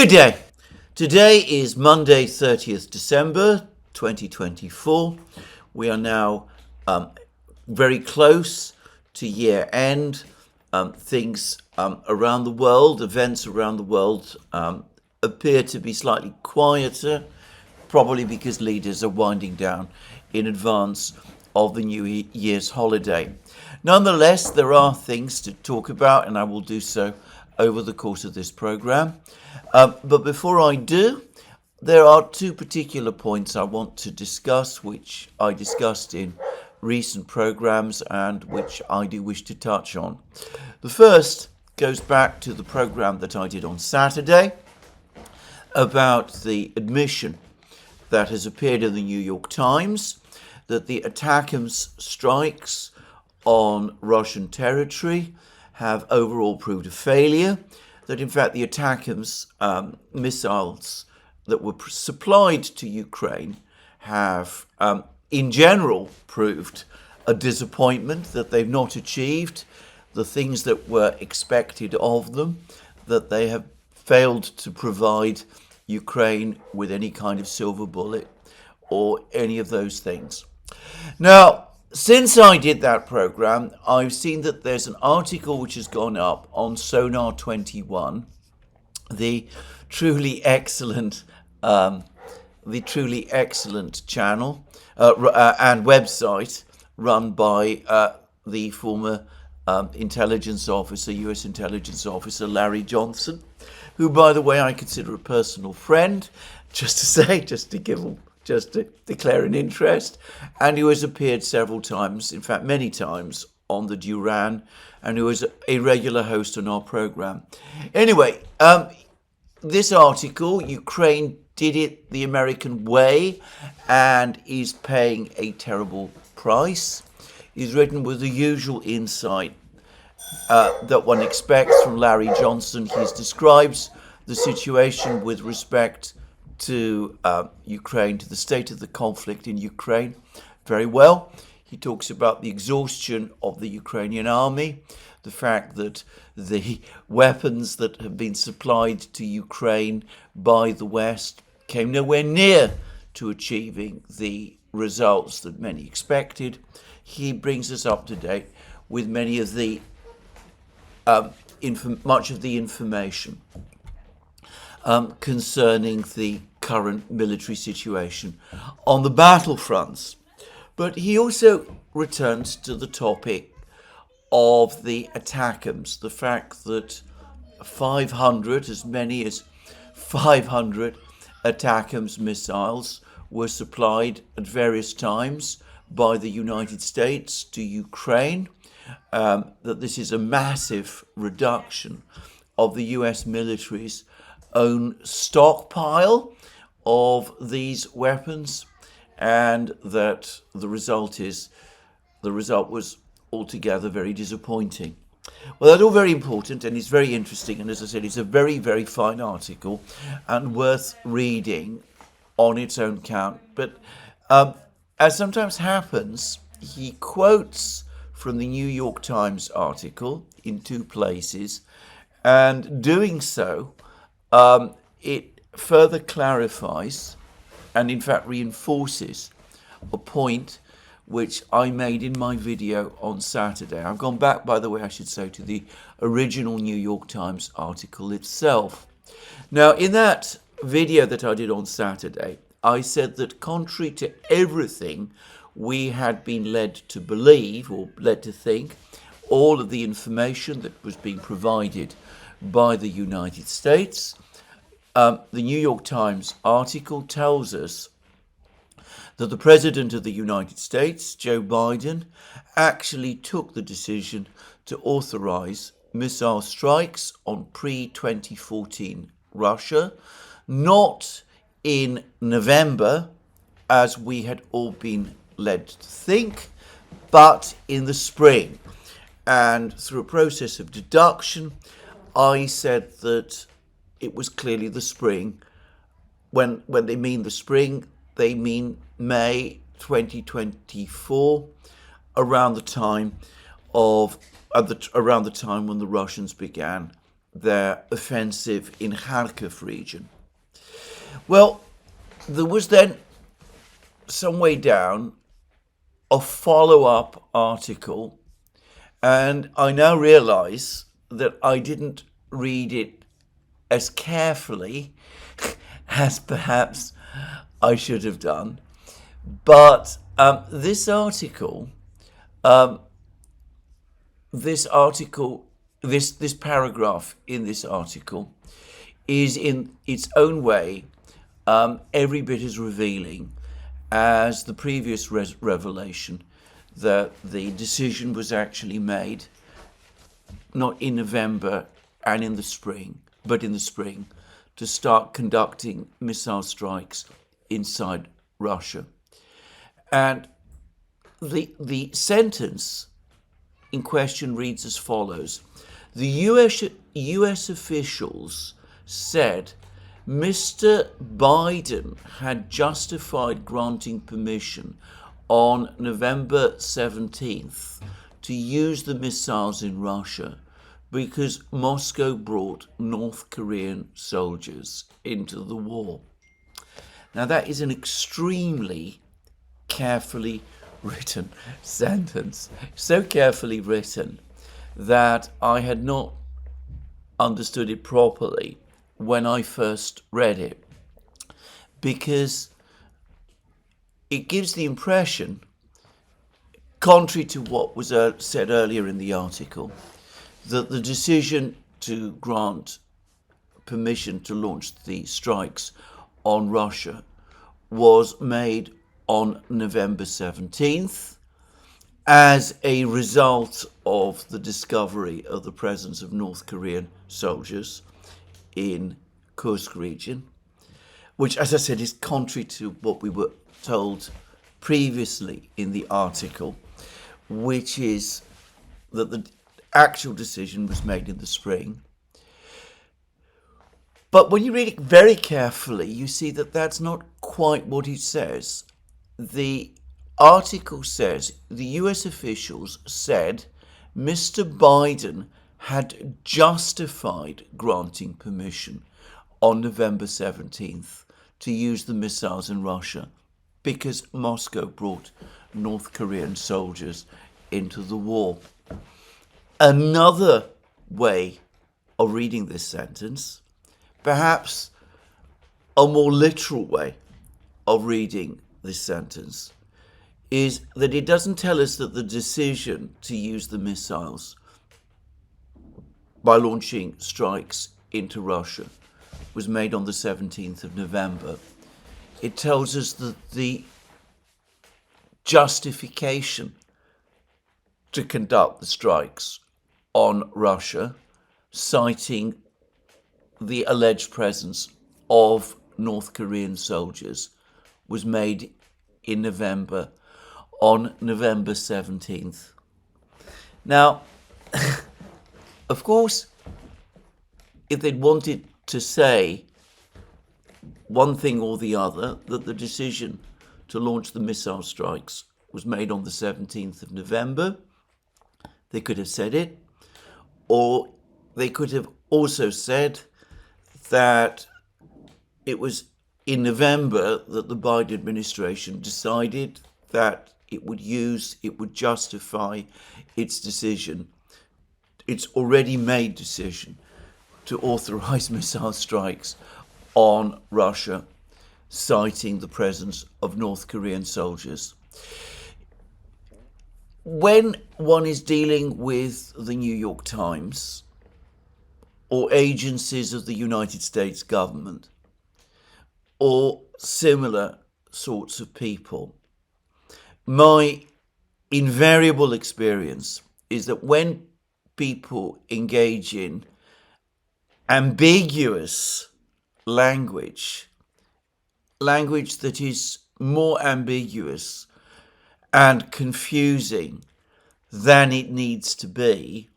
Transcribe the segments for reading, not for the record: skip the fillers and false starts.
Good day. Today is Monday, 30th December 2024. We are now very close to year end. Things around the world, events around the world appear to be slightly quieter, probably because leaders are winding down in advance of the New Year's holiday. Nonetheless, there are things to talk about, and I will do so over the course of this program. But before I do, there are two particular points I want to discuss, which I discussed in recent programs and which I do wish to touch on. The first goes back to the program that I did on Saturday about the admission that has appeared in the New York Times that the ATACMS strikes on Russian territory have overall proved a failure, that in fact the ATACMS missiles that were supplied to Ukraine have in general proved a disappointment, that they've not achieved the things that were expected of them, that they have failed to provide Ukraine with any kind of silver bullet or any of those things. Now, since I did that program, I've seen that there's an article which has gone up on Sonar 21, the truly excellent channel channel and website run by the former intelligence officer, U.S. intelligence officer Larry Johnson, who, by the way, I consider a personal friend, just to declare an interest, and who has appeared several times, in fact many times, on the Duran, and who is a regular host on our program. Anyway, this article, Ukraine did it the American way and is paying a terrible price, is written with the usual insight that one expects from Larry Johnson. He describes the situation with respect to Ukraine, to the state of the conflict in Ukraine, very well. He talks about the exhaustion of the Ukrainian army, the fact that the weapons that have been supplied to Ukraine by the West came nowhere near to achieving the results that many expected. He brings us up to date with many of the much of the information concerning the current military situation on the battlefronts. But he also returns to the topic of the ATACMS, the fact that 500, as many as 500 ATACMS missiles were supplied at various times by the United States to Ukraine, that this is a massive reduction of the US military's own stockpile of these weapons, and that the result was altogether very disappointing. Well, that's all very important and it's very interesting, and as I said, it's a very, very fine article and worth reading on its own count. But as sometimes happens, he quotes from the New York Times article in two places, and doing so, it further clarifies and in fact reinforces a point which I made in my video on Saturday. I've gone back, by the way, I should say, to the original New York Times article itself. Now, in that video that I did on Saturday, I said that contrary to everything we had been led to believe or led to think, all of the information that was being provided by the United States, the New York Times article tells us that the President of the United States, Joe Biden, actually took the decision to authorize missile strikes on pre-2014 Russia, not in November, as we had all been led to think, but in the spring. And through a process of deduction, I said that it was clearly the spring. When they mean the spring, they mean May 2024, around the time when the Russians began their offensive in Kharkiv region. Well, there was then, some way down, a follow-up article, and I now realize that I didn't read it as carefully as perhaps I should have done. But this paragraph in this article is in its own way every bit as revealing as the previous revelation that the decision was actually made not in November and in the spring, but in the spring, to start conducting missile strikes inside Russia. And the sentence in question reads as follows. The US officials said Mr. Biden had justified granting permission on November 17th to use the missiles in Russia because Moscow brought North Korean soldiers into the war. Now that is an extremely carefully written sentence, so carefully written that I had not understood it properly when I first read it, because it gives the impression, contrary to what was said earlier in the article, that the decision to grant permission to launch the strikes on Russia was made on November 17th as a result of the discovery of the presence of North Korean soldiers in Kursk region, which, as I said, is contrary to what we were told previously in the article, which is that the actual decision was made in the spring. But when you read it very carefully, you see that that's not quite what it says. The article says the US officials said Mr. Biden had justified granting permission on November 17th to use the missiles in Russia because Moscow brought North Korean soldiers into the war. Another way of reading this sentence, perhaps a more literal way of reading this sentence, is that it doesn't tell us that the decision to use the missiles by launching strikes into Russia was made on the 17th of November. It tells us that the justification to conduct the strikes on Russia, citing the alleged presence of North Korean soldiers, was made in November, on November 17th. Now, of course, if they'd wanted to say one thing or the other, that the decision to launch the missile strikes was made on the 17th of November, they could have said it, or they could have also said that it was in November that the Biden administration decided that it would justify its decision, its already made decision, to authorize missile strikes on Russia, citing the presence of North Korean soldiers. When one is dealing with the New York Times or agencies of the United States government or similar sorts of people, my invariable experience is that when people engage in ambiguous language that is more ambiguous and confusing than it needs to be,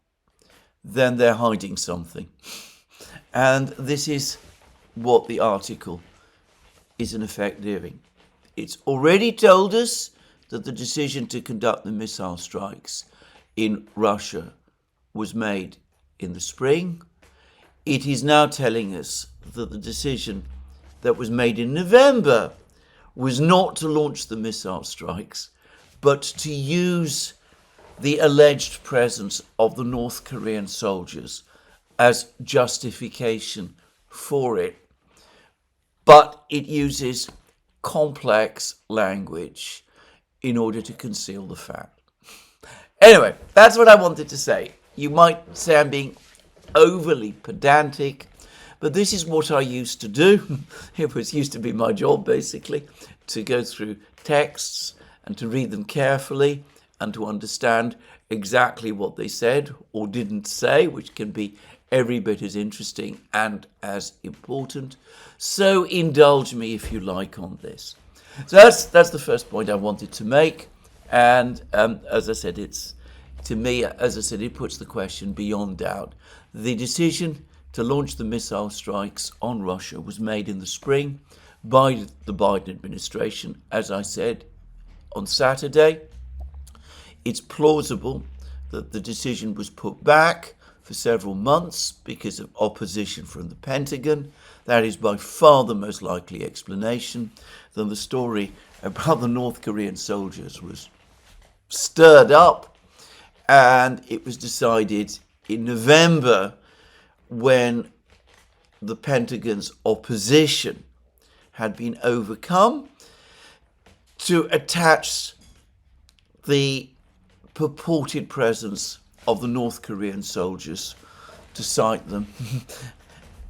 then they're hiding something. And this is what the article is in effect doing. It's already told us that the decision to conduct the missile strikes in Russia was made in the spring. it is now telling us that the decision that was made in November was not to launch the missile strikes, but to use the alleged presence of the North Korean soldiers as justification for it. But it uses complex language in order to conceal the fact. Anyway, that's what I wanted to say. You might say I'm being overly pedantic, but this is what I used to do. It used to be my job, basically, to go through texts and to read them carefully and to understand exactly what they said or didn't say, which can be every bit as interesting and as important. So indulge me if you like on this. So that's the first point I wanted to make. And as I said, to me, it puts the question beyond doubt. The decision to launch the missile strikes on Russia was made in the spring by the Biden administration, as I said, on Saturday. It's plausible that the decision was put back for several months because of opposition from the Pentagon. That is by far the most likely explanation. Then the story about the North Korean soldiers was stirred up, and it was decided in November, when the Pentagon's opposition had been overcome, to attach the purported presence of the North Korean soldiers, to cite them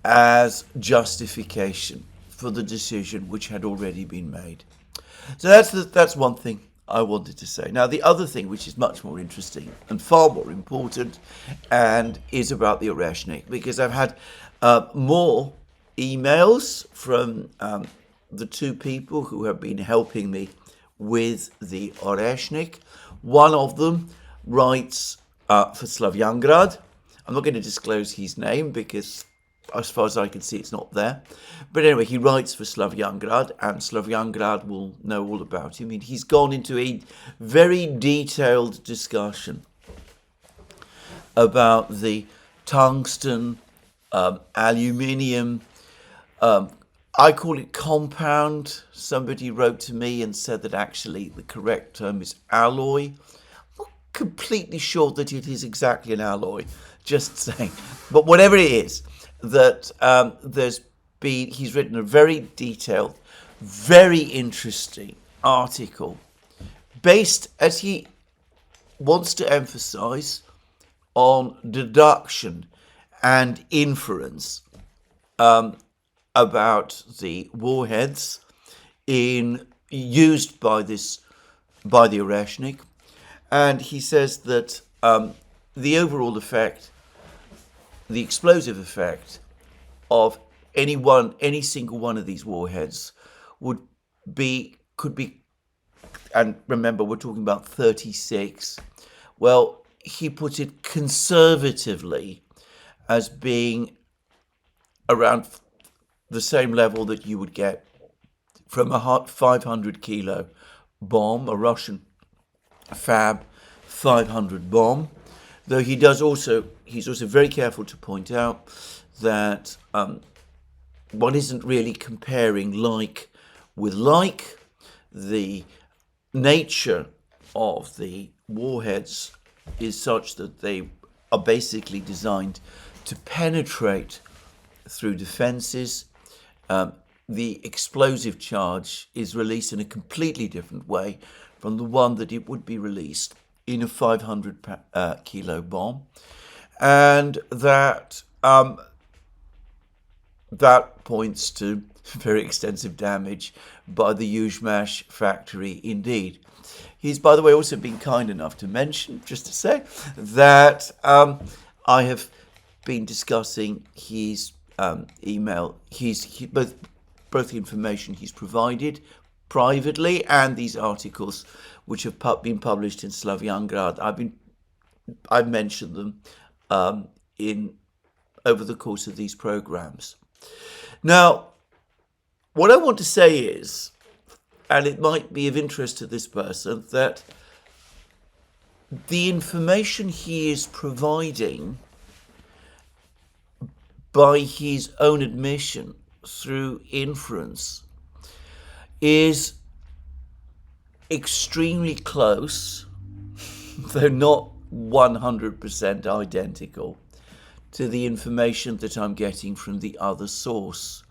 as justification for the decision which had already been made. So that's one thing I wanted to say. Now, the other thing, which is much more interesting and far more important, and is about the Oreshnik, because I've had more emails from the two people who have been helping me with the Oreshnik. One of them writes for Slavyangrad. I'm not going to disclose his name because, as far as I can see, it's not there. But anyway, he writes for Slavyangrad, and Slavyangrad will know all about him. He's gone into a very detailed discussion about the tungsten, aluminium, I call it compound. Somebody wrote to me and said that actually the correct term is alloy. I'm not completely sure that it is exactly an alloy, just saying. But whatever it is, that he's written a very detailed, very interesting article based, as he wants to emphasize, on deduction and inference about the warheads used by the Oreshnik. And he says that the overall effect, the explosive effect of any single one of these warheads could be, and remember we're talking about 36, well, he put it conservatively as being around the same level that you would get from a 500 kilo bomb, a Russian Fab 500 bomb. Though he's also very careful to point out that one isn't really comparing like with like. The nature of the warheads is such that they are basically designed to penetrate through defenses. The explosive charge is released in a completely different way from the one that it would be released in a 500 kilo bomb, and that points to very extensive damage by the Yuzhmash factory indeed. He's, by the way, also been kind enough to mention, just to say, that I have been discussing his email, both the information he's provided privately and these articles which have been published in Slavyangrad. I've mentioned them over the course of these programs. Now, what I want to say is, and it might be of interest to this person, that the information he is providing by his own admission through inference, is extremely close, though not 100% identical, to the information that I'm getting from the other source.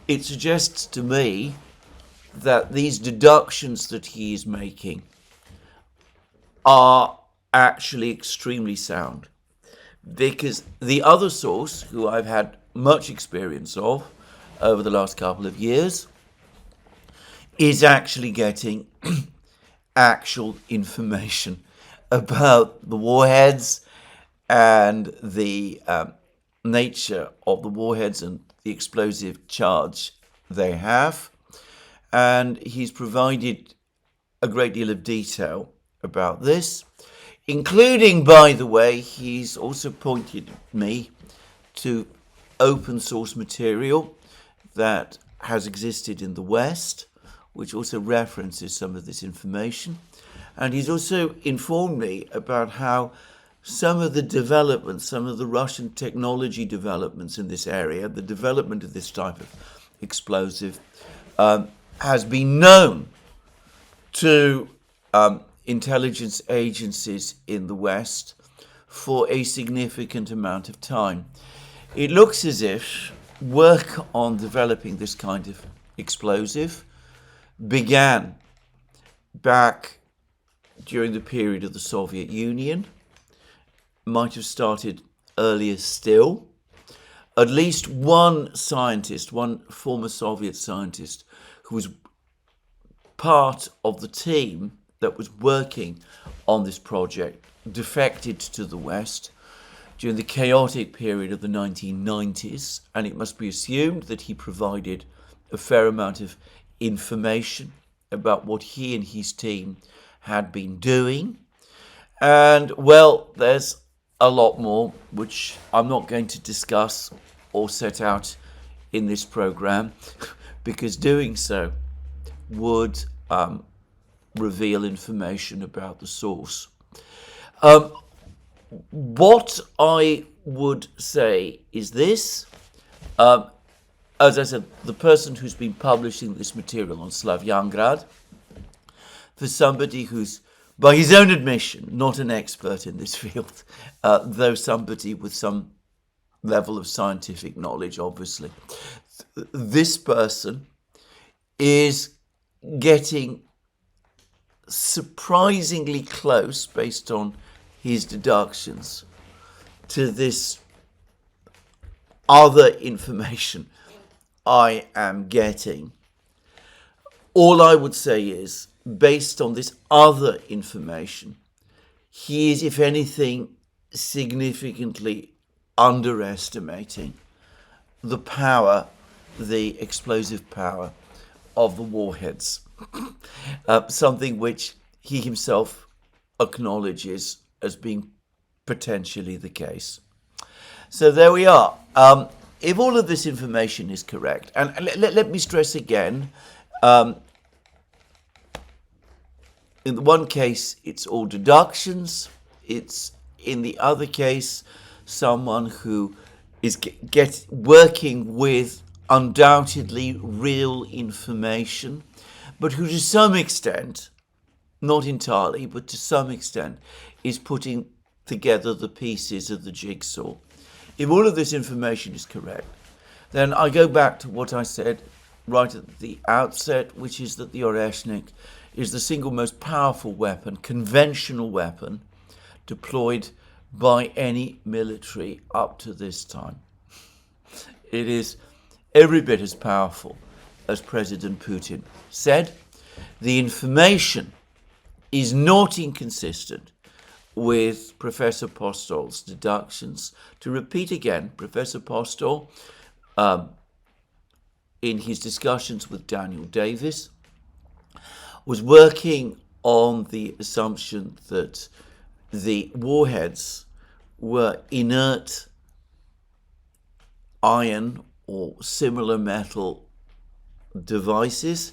It suggests to me that these deductions that he is making are actually extremely sound, because the other source, who I've had much experience of over the last couple of years, is actually getting actual information about the warheads and the nature of the warheads and the explosive charge they have. And he's provided a great deal of detail about this, including, by the way, he's also pointed me to open source material that has existed in the West, which also references some of this information. And he's also informed me about how some of the developments, some of the Russian technology developments in this area, the development of this type of explosive, has been known to intelligence agencies in the West for a significant amount of time. It looks as if work on developing this kind of explosive began back during the period of the Soviet Union, might have started earlier still. At least one scientist, one former Soviet scientist, who was part of the team that was working on this project, defected to the West during the chaotic period of the 1990s, and it must be assumed that he provided a fair amount of information about what he and his team had been doing. And, well, there's a lot more which I'm not going to discuss or set out in this program, because doing so would reveal information about the source. What I would say is this. As I said, the person who's been publishing this material on Slavyangrad, for somebody who's, by his own admission, not an expert in this field, though somebody with some level of scientific knowledge, obviously, this person is getting surprisingly close, based on his deductions, to this other information I am getting. All I would say is, based on this other information, he is, if anything, significantly underestimating the power, the explosive power of the warheads. Something which he himself acknowledges as being potentially the case. So there we are. If all of this information is correct, and let me stress again, in the one case, it's all deductions. It's, in the other case, someone who is working with undoubtedly real information, but who to some extent, not entirely, but to some extent, is putting together the pieces of the jigsaw. If all of this information is correct, then I go back to what I said right at the outset, which is that the Oreshnik is the single most powerful weapon, conventional weapon, deployed by any military up to this time. It is every bit as powerful as President Putin said. The information is not inconsistent with Professor Postol's deductions. To repeat again, Professor Postol, in his discussions with Daniel Davis, was working on the assumption that the warheads were inert iron or similar metal devices.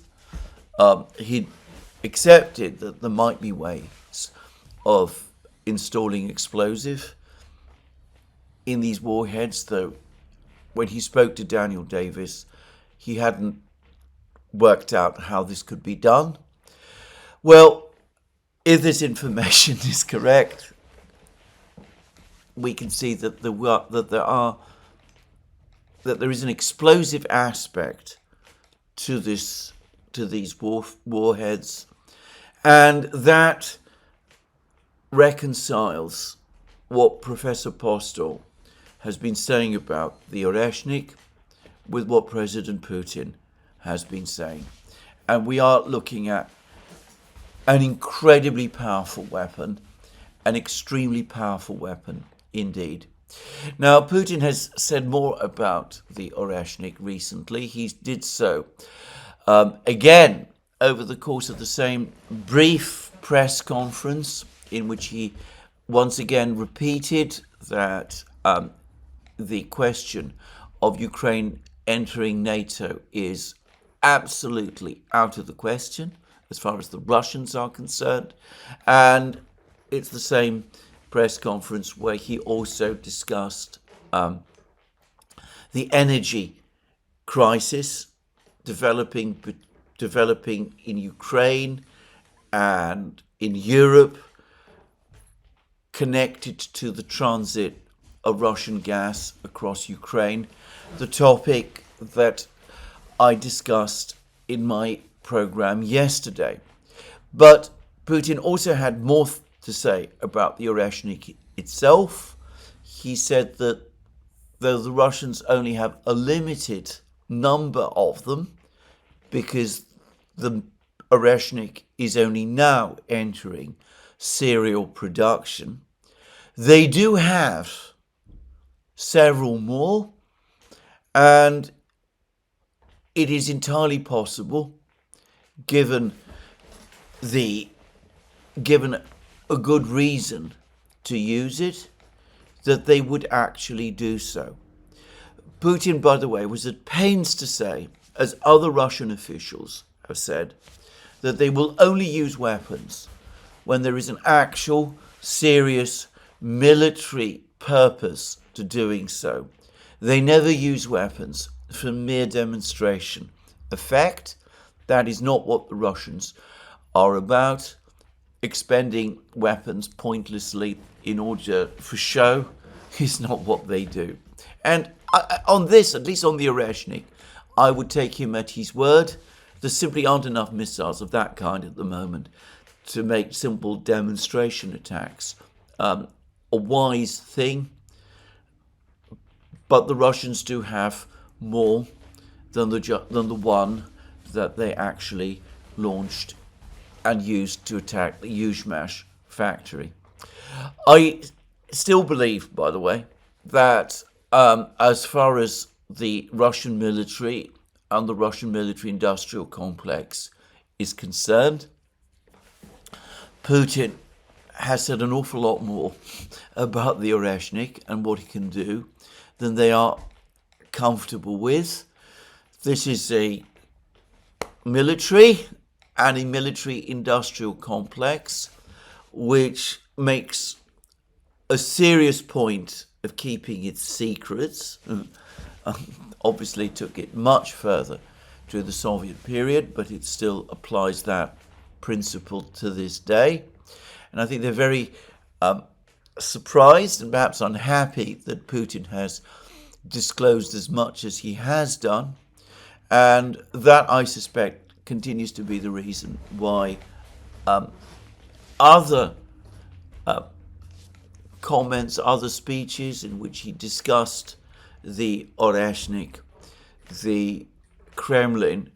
He accepted that there might be ways of installing explosive in these warheads, though when he spoke to Daniel Davis, he hadn't worked out how this could be done. Well, if this information is correct, we can see that there is an explosive aspect to these warheads, and that reconciles what Professor Postol has been saying about the Oreshnik with what President Putin has been saying. And we are looking at an incredibly powerful weapon, an extremely powerful weapon indeed. Now, Putin has said more about the Oreshnik recently. He did so again over the course of the same brief press conference, in which he once again repeated that the question of Ukraine entering NATO is absolutely out of the question as far as the Russians are concerned. And it's the same press conference where he also discussed the energy crisis developing in Ukraine and in Europe, connected to the transit of Russian gas across Ukraine, the topic that I discussed in my program yesterday. But Putin also had more to say about the Oreshnik itself. He said that though the Russians only have a limited number of them, because the Oreshnik is only now entering serial production, they do have several more, and it is entirely possible, given a good reason to use it, that they would actually do so. Putin, by the way, was at pains to say, as other Russian officials have said, that they will only use weapons when there is an actual, serious military purpose to doing so. They never use weapons for mere demonstration. Effect, that is not what the Russians are about. Expending weapons pointlessly in order for show is not what they do. And on this, at least on the Oreshnik, I would take him at his word. There simply aren't enough missiles of that kind at the moment to make simple demonstration attacks a wise thing. But the Russians do have more than the one that they actually launched and used to attack the Yuzhmash factory. I still believe, by the way, that as far as the Russian military and the Russian military-industrial complex is concerned, Putin has said an awful lot more about the Oreshnik and what he can do than they are comfortable with. This is a military and a military-industrial complex which makes a serious point of keeping its secrets. Obviously took it much further during the Soviet period, but it still applies that principle to this day. And I think they're very surprised and perhaps unhappy that Putin has disclosed as much as he has done. And that, I suspect, continues to be the reason why other comments, other speeches in which he discussed the Oreshnik, the Kremlin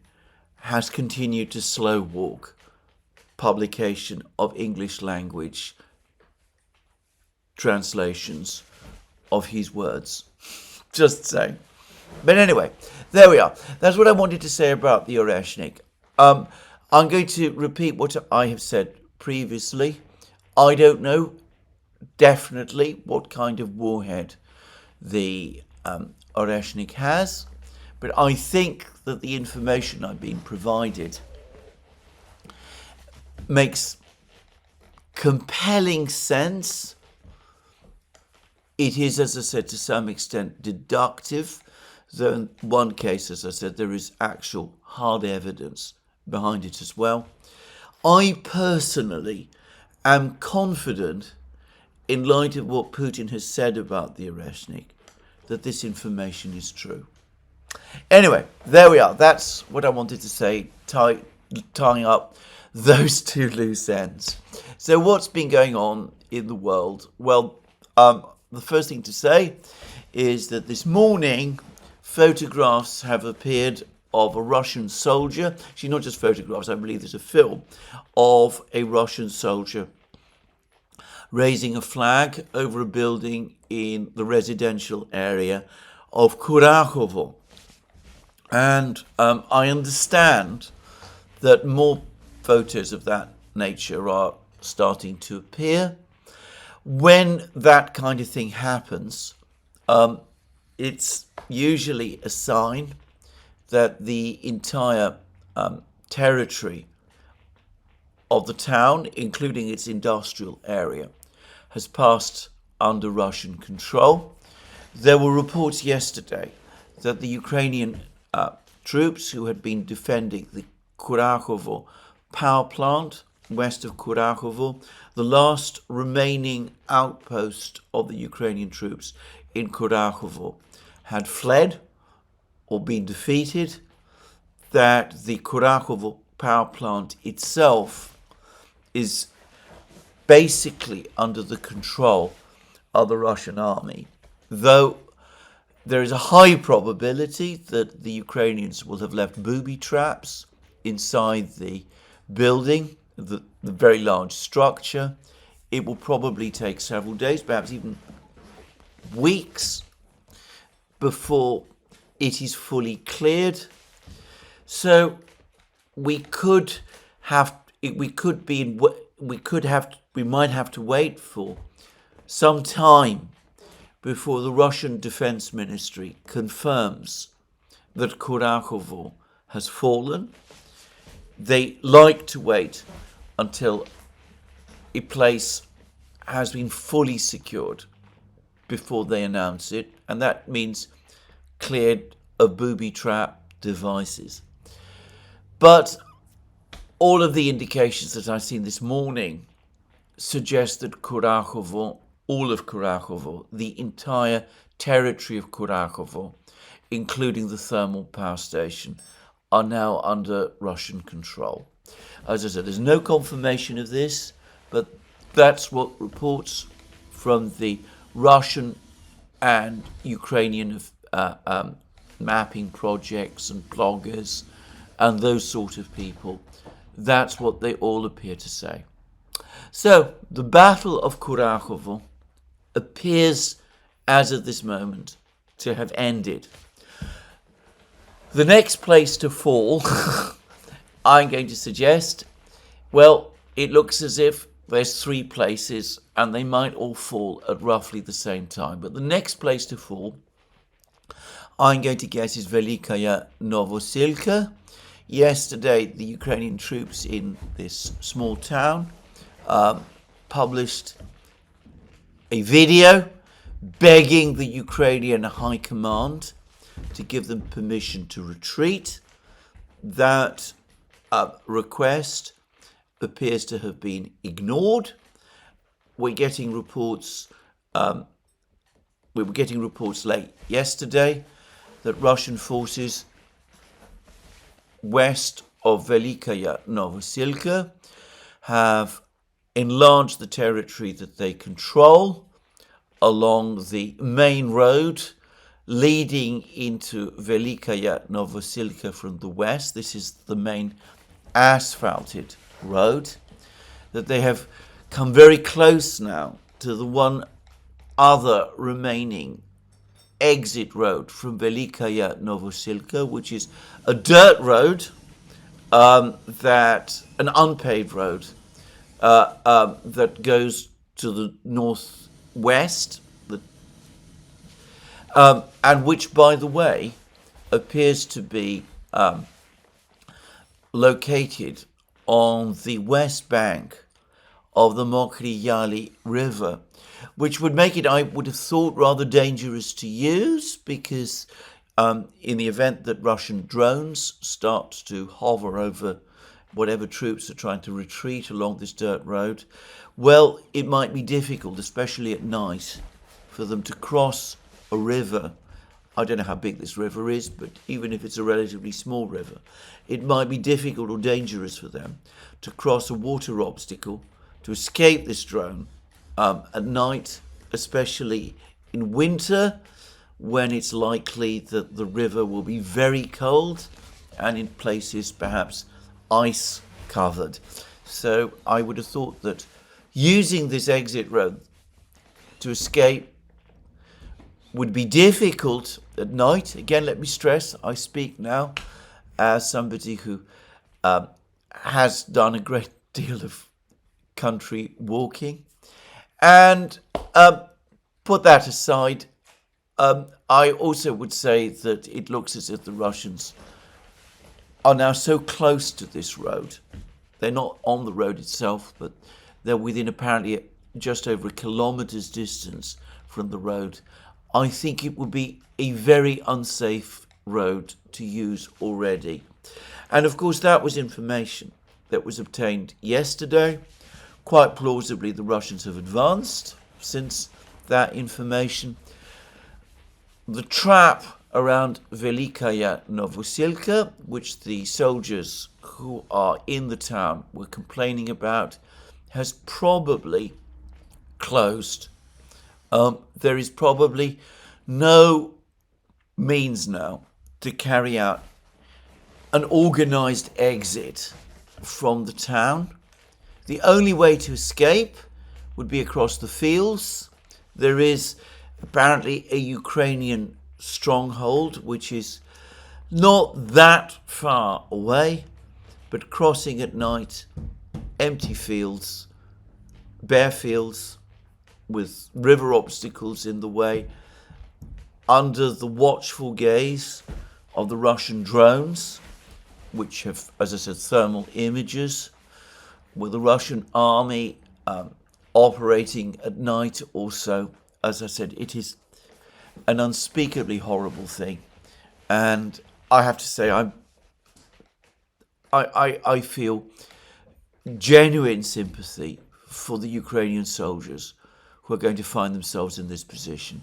has continued to slow walk publication of English language translations of his words. Just saying. But anyway, there we are. That's what I wanted to say about the Oreshnik. I'm going to repeat what I have said previously. I don't know definitely what kind of warhead the Oreshnik has, but I think that the information I've been provided makes compelling sense It is, as I said, to some extent deductive, though in one case, as I said, there is actual hard evidence behind it as well. I personally am confident, in light of what Putin has said about the Oreshnik, that this information is true. Anyway, there we are. That's what I wanted to say, tying up those two loose ends. So what's been going on in the world? Well, the first thing to say is that this morning photographs have appeared of a Russian soldier. Actually, not just photographs, I believe there's a film of a Russian soldier raising a flag over a building in the residential area of Kurakhovo. And I understand that more photos of that nature are starting to appear. When that kind of thing happens, it's usually a sign that the entire territory of the town, including its industrial area, has passed under Russian control. There were reports yesterday that the Ukrainian troops who had been defending the Kurakhovo power plant west of Kurakhovo, the last remaining outpost of the Ukrainian troops in Kurakhovo, had fled or been defeated, that the Kurakhovo power plant itself is basically under the control of the Russian army, though there is a high probability that the Ukrainians will have left booby traps inside the building, the very large structure. It will probably take several days, perhaps even weeks, before it is fully cleared. So we might have to wait for some time before the Russian Defense Ministry confirms that Kurakhovo has fallen. They like to wait until a place has been fully secured before they announce it, and that means cleared of booby trap devices. But all of the indications that I've seen this morning suggest that Kurakhovo, all of Kurakhovo, the entire territory of Kurakhovo, including the thermal power station, are now under Russian control. As I said, there's no confirmation of this, but that's what reports from the Russian and Ukrainian mapping projects and bloggers and those sort of people, that's what they all appear to say. So the Battle of Kurakhovo appears, as of this moment, to have ended. The next place to fall, I'm going to suggest, well, it looks as if there's three places and they might all fall at roughly the same time. But the next place to fall, I'm going to guess, is Velikaya Novosilka. Yesterday, the Ukrainian troops in this small town published a video begging the Ukrainian High Command to give them permission to retreat. That request appears to have been ignored. We're getting reports. We were getting reports late yesterday that Russian forces west of Velikaya Novosilka have enlarged the territory that they control along the main road leading into Velikaya Novosilka from the west. This is the main asphalted road, that they have come very close now to the one other remaining exit road from Velikaya Novosilka, which is a dirt road, an unpaved road that goes to the northwest, and which, by the way, appears to be located on the west bank of the Mokry River, which would make it, I would have thought, rather dangerous to use, because in the event that Russian drones start to hover over whatever troops are trying to retreat along this dirt road, well, it might be difficult, especially at night, for them to cross a river. I don't know how big this river is, but even if it's a relatively small river, it might be difficult or dangerous for them to cross a water obstacle, to escape this drone at night, especially in winter, when it's likely that the river will be very cold and in places perhaps ice covered. So I would have thought that using this exit road to escape would be difficult at night. Again, let me stress, I speak now as somebody who has done a great deal of country walking. And put that aside, I also would say that it looks as if the Russians are now so close to this road. They're not on the road itself, but they're within apparently just over a kilometre's distance from the road. I think it would be a very unsafe road to use already. And of course, that was information that was obtained yesterday. Quite plausibly, the Russians have advanced since that information. The trap around Velikaya Novosilka, which the soldiers who are in the town were complaining about, has probably closed. There is probably no means now to carry out an organized exit from the town. The only way to escape would be across the fields. There is apparently a Ukrainian stronghold, which is not that far away, but crossing at night, empty fields, bare fields, with river obstacles in the way, under the watchful gaze of the Russian drones, which have, as I said, thermal images, with the Russian army operating at night also. As I said, it is an unspeakably horrible thing. And I have to say, I feel genuine sympathy for the Ukrainian soldiers who are going to find themselves in this position.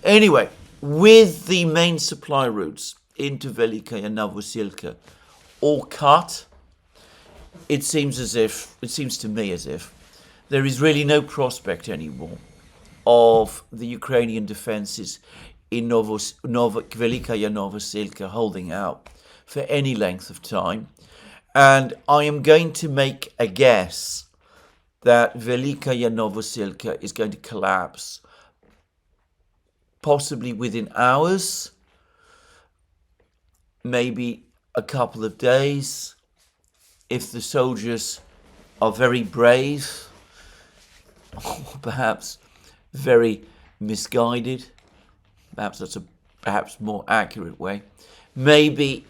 Anyway, with the main supply routes into Velikaya Novosilka all cut, it seems to me as if there is really no prospect anymore of the Ukrainian defenses in Velikaya Novosilka holding out for any length of time. And I am going to make a guess that Velikaya Novosilka is going to collapse possibly within hours, maybe a couple of days, if the soldiers are very brave, or perhaps very misguided. Perhaps that's a more accurate way. Maybe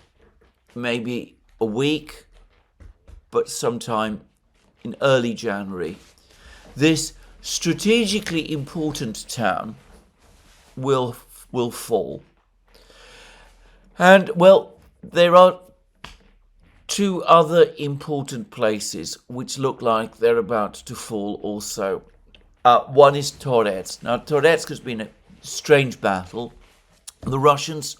a week, but sometime in early January, this strategically important town will fall. And well, there are two other important places which look like they're about to fall also. One is Toretsk. Now, Toretsk has been a strange battle. The Russians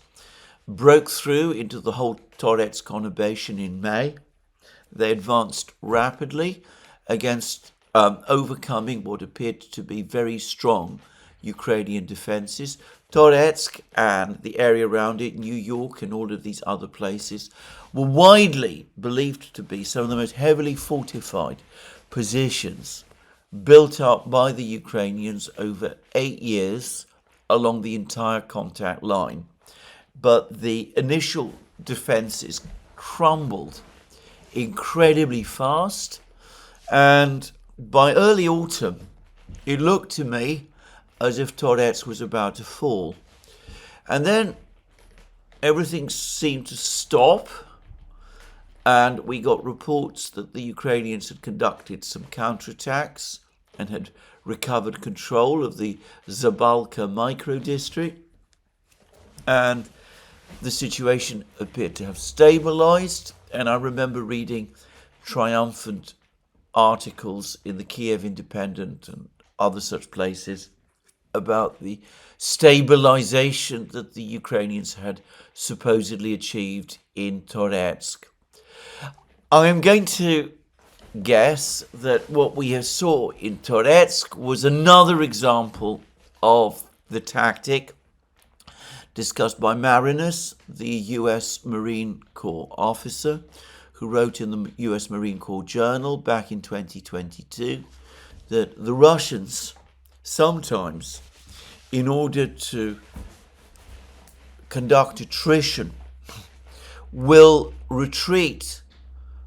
broke through into the whole Toretsk conurbation in May. They advanced rapidly against overcoming what appeared to be very strong Ukrainian defenses. Toretsk and the area around it, New York and all of these other places, were widely believed to be some of the most heavily fortified positions built up by the Ukrainians over 8 years along the entire contact line. But the initial defenses crumbled incredibly fast, and by early autumn, it looked to me as if Toretsk was about to fall. And then everything seemed to stop, And we got reports that the Ukrainians had conducted some counterattacks and had recovered control of the Zabalka micro-district. And the situation appeared to have stabilized. And I remember reading triumphant articles in the Kiev Independent and other such places about the stabilization that the Ukrainians had supposedly achieved in Toretsk. I am going to guess that what we have saw in Toretsk was another example of the tactic discussed by Marinus, the US Marine Corps officer, who wrote in the US Marine Corps Journal back in 2022 that the Russians sometimes, in order to conduct attrition, will retreat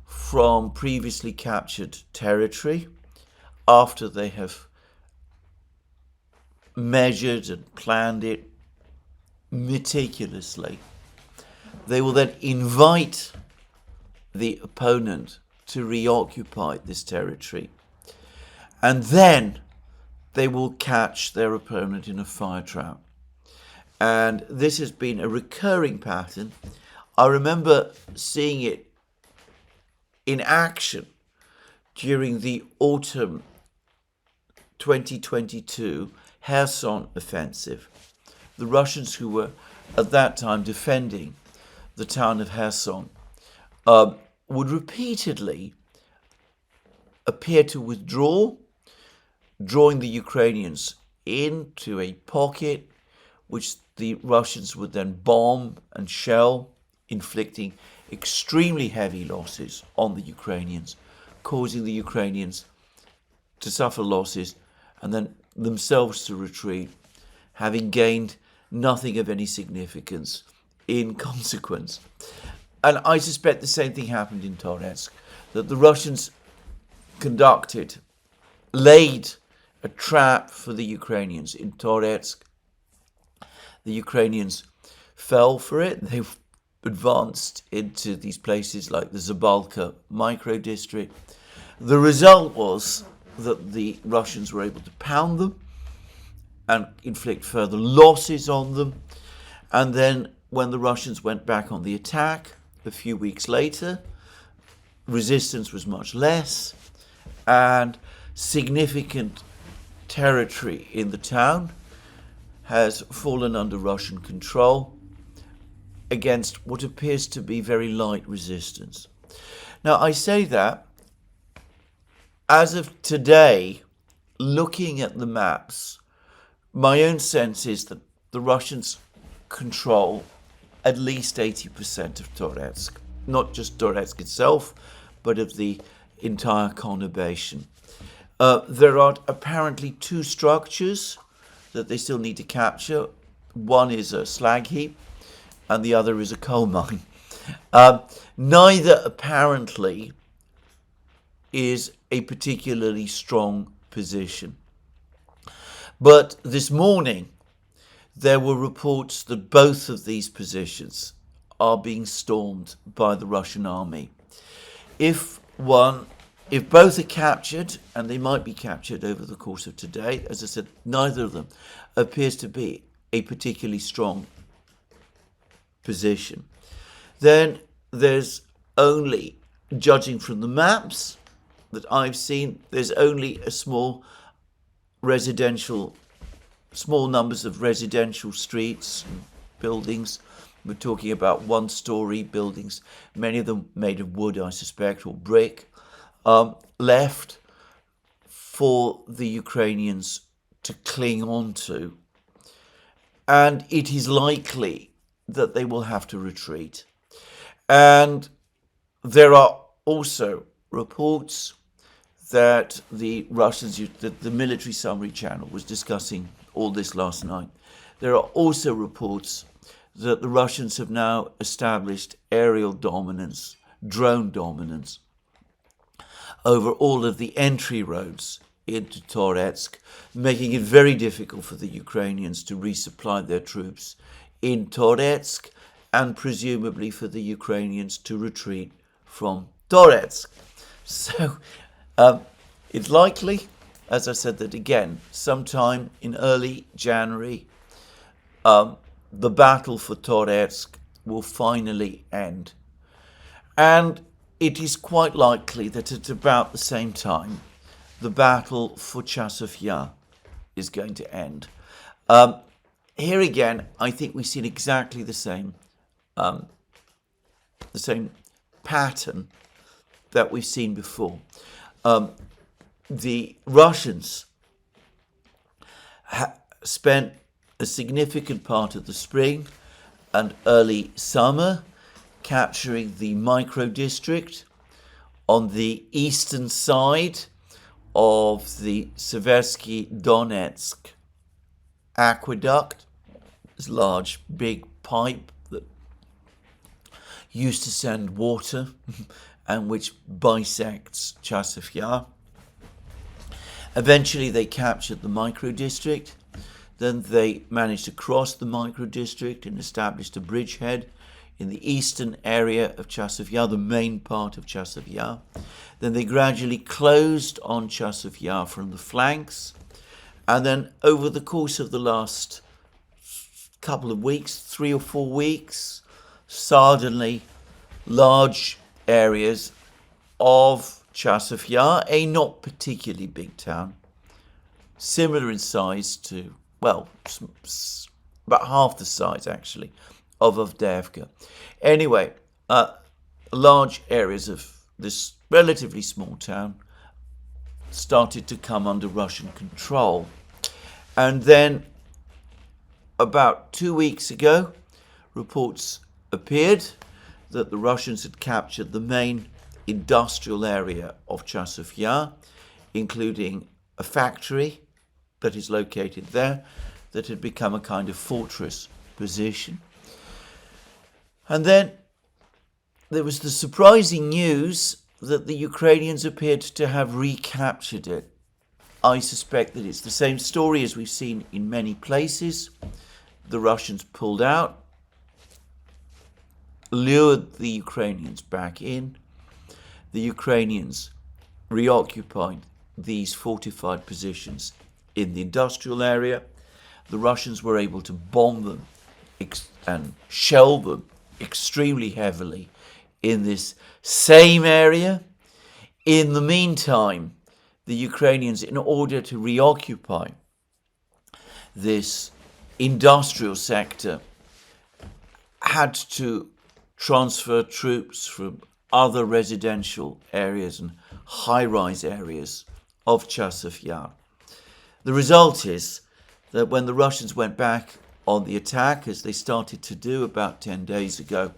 from previously captured territory after they have measured and planned it meticulously. They will then invite the opponent to reoccupy this territory, and then they will catch their opponent in a fire trap. And this has been a recurring pattern. I remember seeing it in action during the autumn 2022 Kherson offensive. The Russians, who were at that time defending the town of Kherson, would repeatedly appear to withdraw, drawing the Ukrainians into a pocket which the Russians would then bomb and shell, inflicting extremely heavy losses on the Ukrainians, causing the Ukrainians to suffer losses and then themselves to retreat, having gained nothing of any significance in consequence. And I suspect the same thing happened in Toretsk, that the Russians laid a trap for the Ukrainians in Toretsk. The Ukrainians fell for it. They advanced into these places like the Zabalka micro-district. The result was that the Russians were able to pound them and inflict further losses on them. And then when the Russians went back on the attack a few weeks later, resistance was much less, and significant territory in the town has fallen under Russian control against what appears to be very light resistance. Now, I say that as of today, looking at the maps, my own sense is that the Russians control at least 80% of Toretsk, not just Toretsk itself, but of the entire conurbation. There are apparently two structures that they still need to capture. One is a slag heap, and the other is a coal mine. Neither apparently is a particularly strong position. But this morning, there were reports that both of these positions are being stormed by the Russian army. If both are captured, and they might be captured over the course of today, as I said, neither of them appears to be a particularly strong position, then there's only, judging from the maps that I've seen, there's only a small numbers of residential streets and buildings. We're talking about one-story buildings, many of them made of wood, I suspect, or brick, left for the Ukrainians to cling on to. And it is likely that they will have to retreat. And there are also reports that the Russians, that the military summary channel was discussing all this last night. There are also reports that the Russians have now established aerial dominance, drone dominance, over all of the entry roads into Toretsk, making it very difficult for the Ukrainians to resupply their troops in Toretsk, and presumably for the Ukrainians to retreat from Donetsk. So it's likely, as I said, that again, sometime in early January, the battle for Donetsk will finally end. And it is quite likely that at about the same time, the battle for Chasiv Yar is going to end. Here again, I think we've seen exactly the same pattern that we've seen before. The Russians spent a significant part of the spring and early summer capturing the micro-district on the eastern side of the Seversky Donetsk aqueduct. This large, big pipe that used to send water and which bisects Chasiv Yar. Eventually they captured the micro-district. Then they managed to cross the micro-district and established a bridgehead in the eastern area of Chasiv Yar, the main part of Chasiv Yar. Then they gradually closed on Chasiv Yar from the flanks. And then over the course of the last couple of weeks, 3 or 4 weeks, suddenly large areas of Chasiv Yar, a not particularly big town, similar in size to, well, about half the size actually, of Avdiivka. Anyway, large areas of this relatively small town started to come under Russian control. And then about 2 weeks ago, reports appeared that the Russians had captured the main industrial area of Chasiv Yar, including a factory that is located there that had become a kind of fortress position. And then there was the surprising news that the Ukrainians appeared to have recaptured it. I suspect that it's the same story as we've seen in many places. The Russians pulled out, lured the Ukrainians back in. The Ukrainians reoccupied these fortified positions in the industrial area. The Russians were able to bomb them and shell them extremely heavily in this same area. In the meantime, the Ukrainians, in order to reoccupy this industrial sector, had to transfer troops from other residential areas and high-rise areas of Chasiv Yar. The result is that when the Russians went back on the attack, as they started to do about 10 days ago,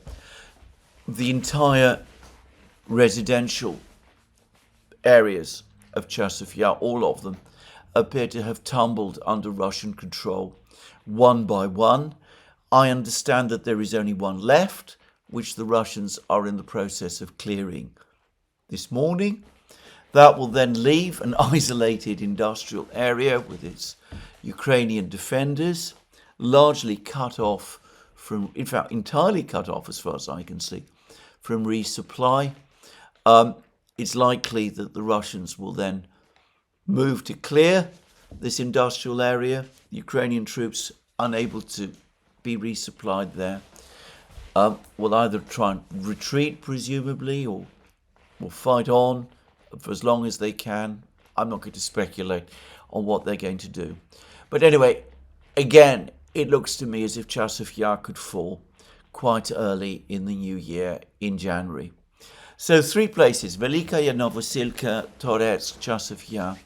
the entire residential areas of Chasiv Yar, all of them, appear to have tumbled under Russian control one by one. I understand that there is only one left, which the Russians are in the process of clearing this morning. That will then leave an isolated industrial area with its Ukrainian defenders, largely cut off from, in fact, entirely cut off as far as I can see, from resupply. It's likely that the Russians will then move to clear this industrial area. Ukrainian troops, unable to be resupplied there, will either try and retreat, presumably, or fight on for as long as they can. I'm not going to speculate on what they're going to do. But anyway, again, it looks to me as if Chasiv Yar could fall quite early in the new year, in January. So 3 places, Velikaya, Novosilka, Toretsk, Chasiv Yar,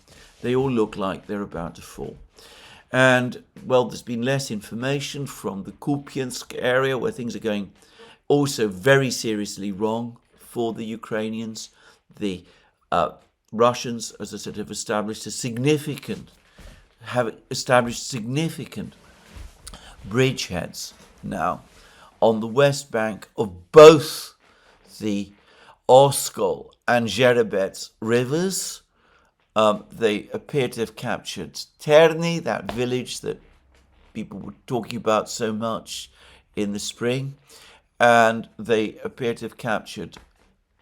they all look like they're about to fall. And, well, there's been less information from the Kupiansk area, where things are going also very seriously wrong for the Ukrainians. The Russians, as I said, have established significant bridgeheads now on the west bank of both the Oskol and Zherebets rivers. They appear to have captured Terny, that village that people were talking about so much in the spring, and they appear to have captured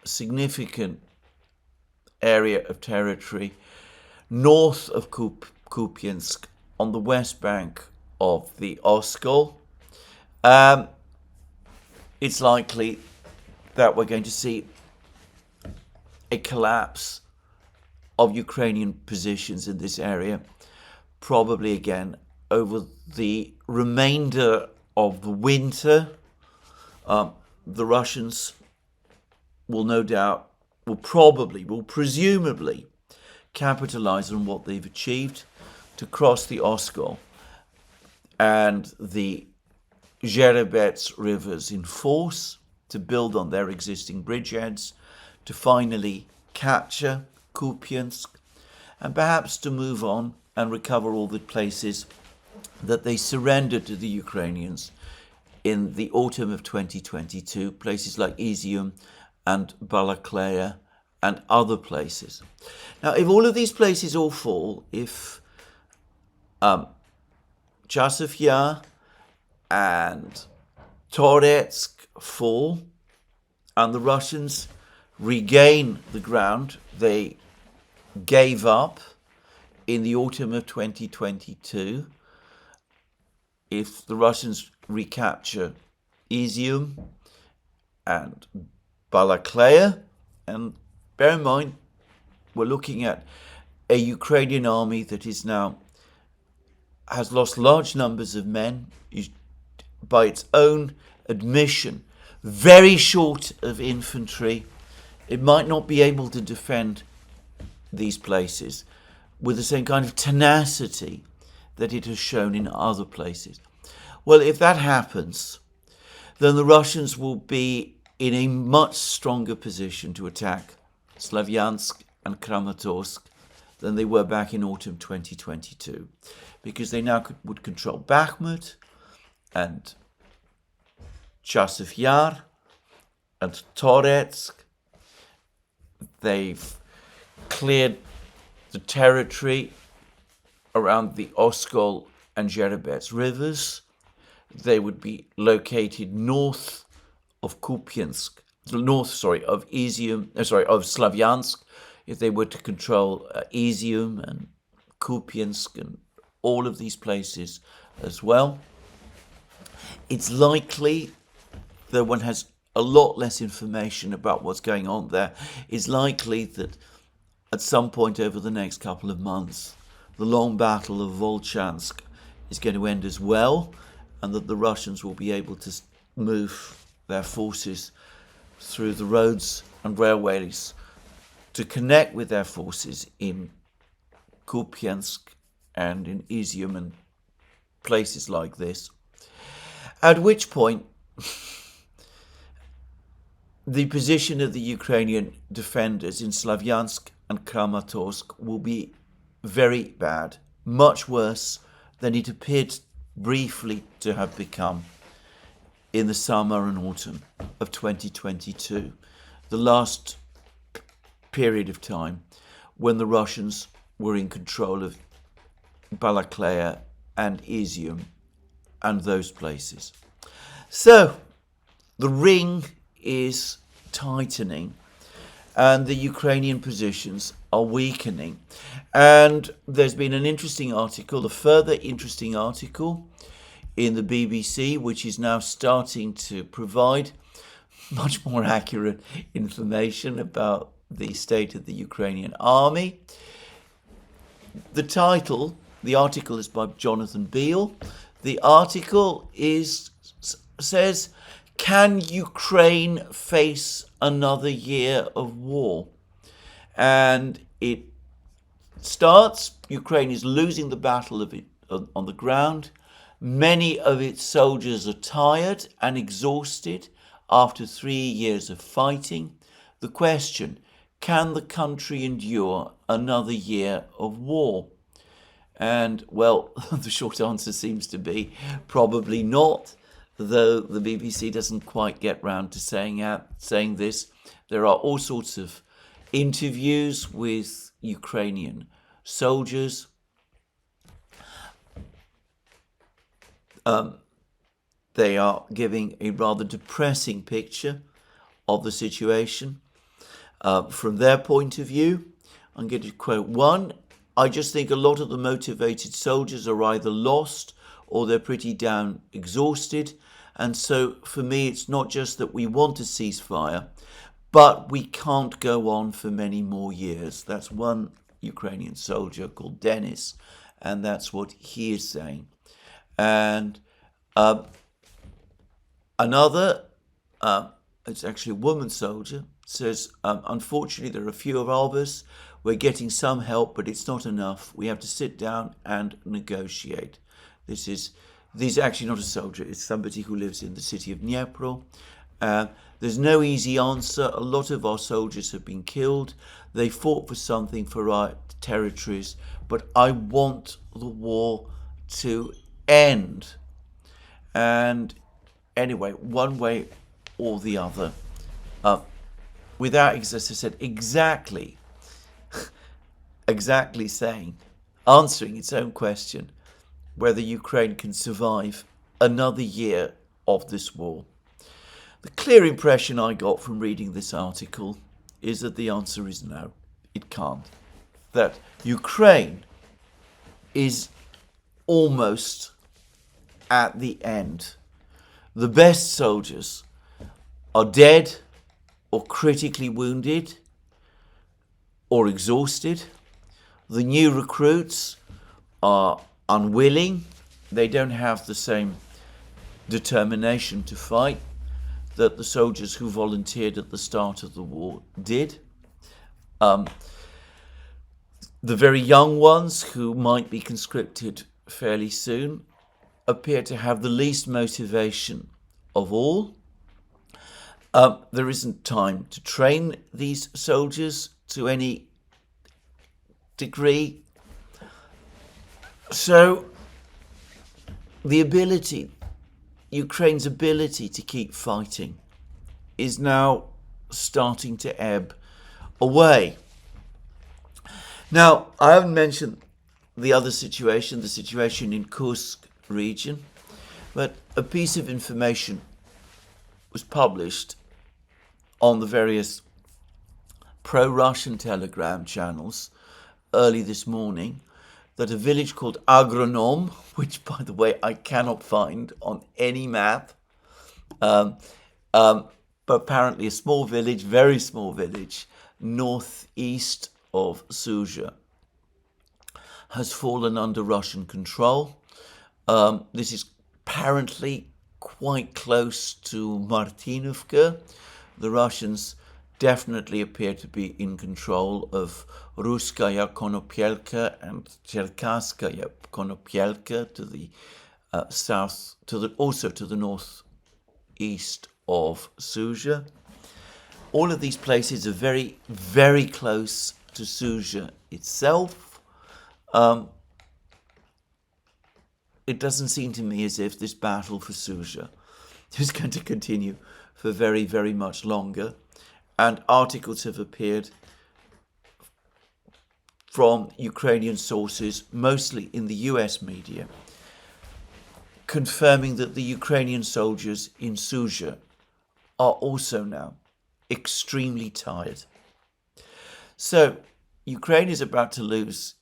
significant area of territory north of Kupiansk on the west bank of the Oskol. It's likely that we're going to see a collapse of Ukrainian positions in this area, probably again over the remainder of the winter. The Russians will presumably capitalize on what they've achieved to cross the Oskol and the Zherebets rivers in force, to build on their existing bridgeheads, to finally capture Kupiansk, and perhaps to move on and recover all the places that they surrendered to the Ukrainians in the autumn of 2022, places like Izium and Balakleya and other places. Now, if all of these places all fall, if Chasiv Yar and Toretsk fall, and the Russians regain the ground they gave up in the autumn of 2022, if the Russians recapture Izium and Balakleya, and bear in mind, we're looking at a Ukrainian army that is now has lost large numbers of men, is, by its own admission, very short of infantry. It might not be able to defend these places with the same kind of tenacity that it has shown in other places. Well, if that happens, then the Russians will be in a much stronger position to attack Slavyansk and Kramatorsk than they were back in autumn 2022, because they now would control Bakhmut and Chasiv Yar and Toretsk. They've cleared the territory around the Oskol and Zherebets rivers. They would be located north of Kupiansk, of Slavyansk, if they were to control Izium and Kupiansk and all of these places as well. It's likely, though one has a lot less information about what's going on there, it's likely that at some point over the next couple of months, the long battle of Volchansk is going to end as well, and that the Russians will be able to move their forces through the roads and railways to connect with their forces in Kupiansk and in Izium and places like this. At which point, the position of the Ukrainian defenders in Slavyansk and Kramatorsk will be very bad, much worse than it appeared briefly to have become in the summer and autumn of 2022, the last period of time when the Russians were in control of Balakleya and Izium and those places. So the ring is tightening and the Ukrainian positions are weakening. And there's been an interesting article, a further interesting article in the BBC, which is now starting to provide much more accurate information about the state of the Ukrainian army. The article is by Jonathan Beale. The article says, "Can Ukraine face another year of war?" And it starts, Ukraine is losing the battle on the ground. Many of its soldiers are tired and exhausted after 3 years of fighting. The question, can the country endure another year of war? And, well, the short answer seems to be probably not, though the BBC doesn't quite get round to saying this. There are all sorts of interviews with Ukrainian soldiers. They are giving a rather depressing picture of the situation. From their point of view, I'm going to quote one: "I just think a lot of the motivated soldiers are either lost or they're pretty down exhausted. And so for me, it's not just that we want a ceasefire, but we can't go on for many more years." That's one Ukrainian soldier called Denis, and that's what he is saying. And another, it's actually a woman soldier, says, "Unfortunately, there are a few of us. We're getting some help, but it's not enough. We have to sit down and negotiate." This is actually not a soldier. It's somebody who lives in the city of Dnipro. There's no easy answer. A lot of our soldiers have been killed. They fought for something, for our territories, but I want the war to end. And anyway, one way or the other, without, as I said, exactly saying, answering its own question, whether Ukraine can survive another year of this war. The clear impression I got from reading this article is that the answer is no, it can't. That Ukraine is almost at the end. The best soldiers are dead or critically wounded or exhausted. The new recruits are unwilling. They don't have the same determination to fight that the soldiers who volunteered at the start of the war did. The very young ones who might be conscripted fairly soon appear to have the least motivation of all. There isn't time to train these soldiers to any degree. So Ukraine's ability to keep fighting is now starting to ebb away. Now, I haven't mentioned the other situation, the situation in Kursk region, but a piece of information was published on the various pro-Russian telegram channels early this morning that a village called Agronom, which, by the way, I cannot find on any map, but apparently a small village, very small village, northeast of Suja, has fallen under Russian control. This is apparently quite close to Martinovka. The Russians definitely appear to be in control of Russkaya Konopyelka and Cherkasskaya Konopyelka to the south, also to the northeast of Suja. All of these places are very, very close to Suja itself. It doesn't seem to me as if this battle for Suja is going to continue for very, very much longer. And articles have appeared from Ukrainian sources, mostly in the US media, confirming that the Ukrainian soldiers in Suja are also now extremely tired. So Ukraine is about to lose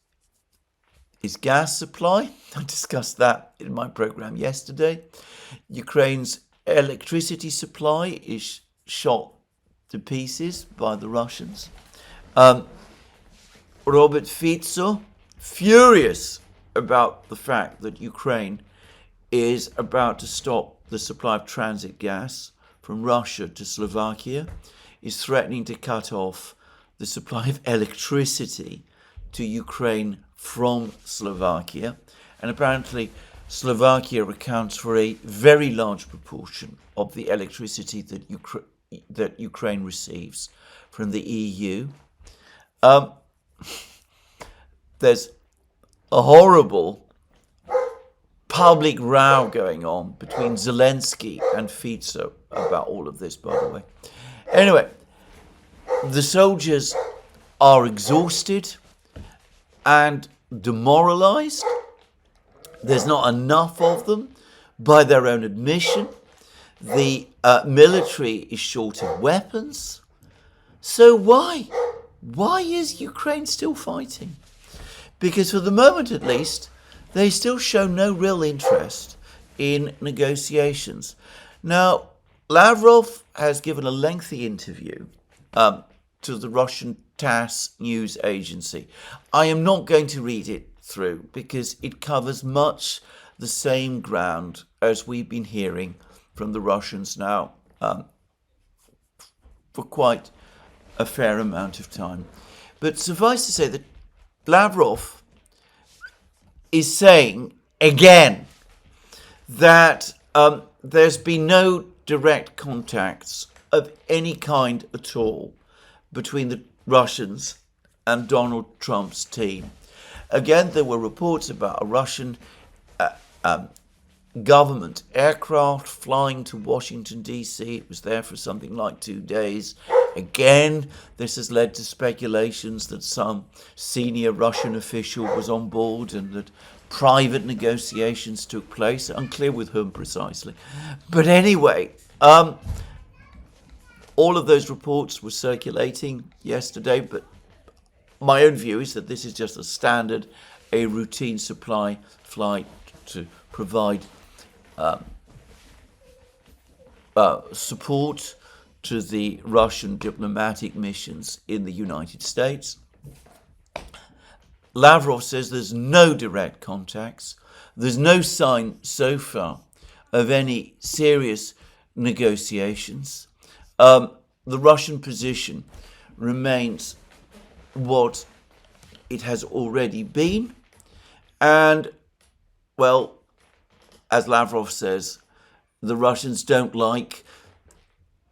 its gas supply. I discussed that in my program yesterday. Ukraine's electricity supply is shot to pieces by the Russians. Robert Fico, furious about the fact that Ukraine is about to stop the supply of transit gas from Russia to Slovakia, is threatening to cut off the supply of electricity to Ukraine from Slovakia. And apparently Slovakia accounts for a very large proportion of the electricity that Ukraine receives from the EU. There's a horrible public row going on between Zelensky and Fico about all of this, by the way. Anyway, the soldiers are exhausted and demoralized. There's not enough of them, by their own admission. The military is short of weapons. So why? Why is Ukraine still fighting? Because for the moment at least, they still show no real interest in negotiations. Now, Lavrov has given a lengthy interview to the Russian TASS news agency. I am not going to read it through because it covers much the same ground as we've been hearing from the Russians now for quite a fair amount of time. But suffice to say that Lavrov is saying again that there's been no direct contacts of any kind at all between the Russians and Donald Trump's team. Again, there were reports about a Russian government aircraft flying to Washington, D.C. It was there for something like 2 days. Again, this has led to speculations that some senior Russian official was on board and that private negotiations took place. Unclear with whom precisely. But anyway, all of those reports were circulating yesterday, but my own view is that this is just a routine supply flight to provide support to the Russian diplomatic missions in the United States. Lavrov says there's no direct contacts. There's no sign so far of any serious negotiations. The Russian position remains what it has already been. And, well, as Lavrov says, the Russians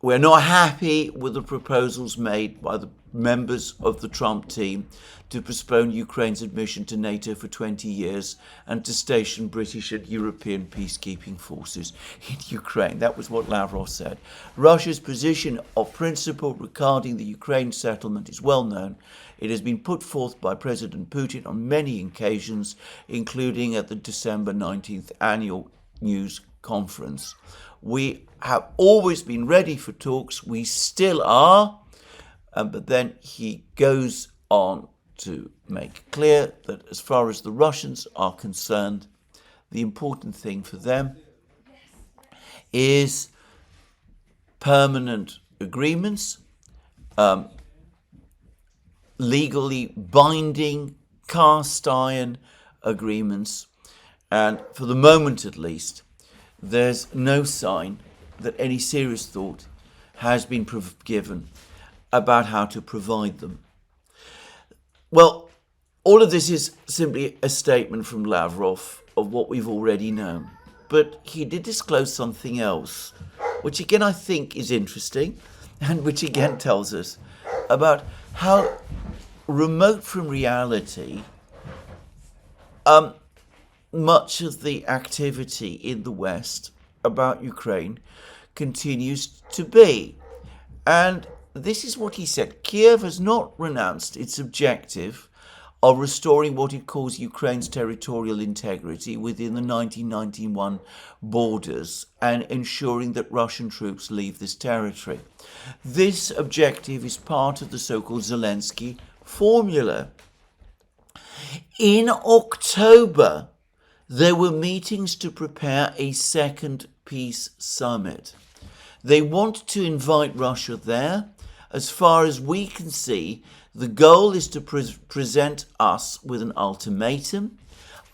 we're not happy with the proposals made by the members of the Trump team to postpone Ukraine's admission to NATO for 20 years and to station British and European peacekeeping forces in Ukraine. That was what Lavrov said. Russia's position of principle regarding the Ukraine settlement is well known. It has been put forth by President Putin on many occasions, including at the December 19th annual news conference. We have always been ready for talks. We still are. But then he goes on to make clear that as far as the Russians are concerned, the important thing for them is permanent agreements, legally binding cast iron agreements, and for the moment at least, there's no sign that any serious thought has been given about how to provide them. Well, all of this is simply a statement from Lavrov of what we've already known. But he did disclose something else, which again I think is interesting, and which again tells us about how remote from reality much of the activity in the West about Ukraine continues to be. And this is what he said. Kiev has not renounced its objective of restoring what it calls Ukraine's territorial integrity within the 1991 borders and ensuring that Russian troops leave this territory. This objective is part of the so-called Zelensky formula. In October, there were meetings to prepare a second peace summit. They want to invite Russia there. As far as we can see, the goal is to present us with an ultimatum.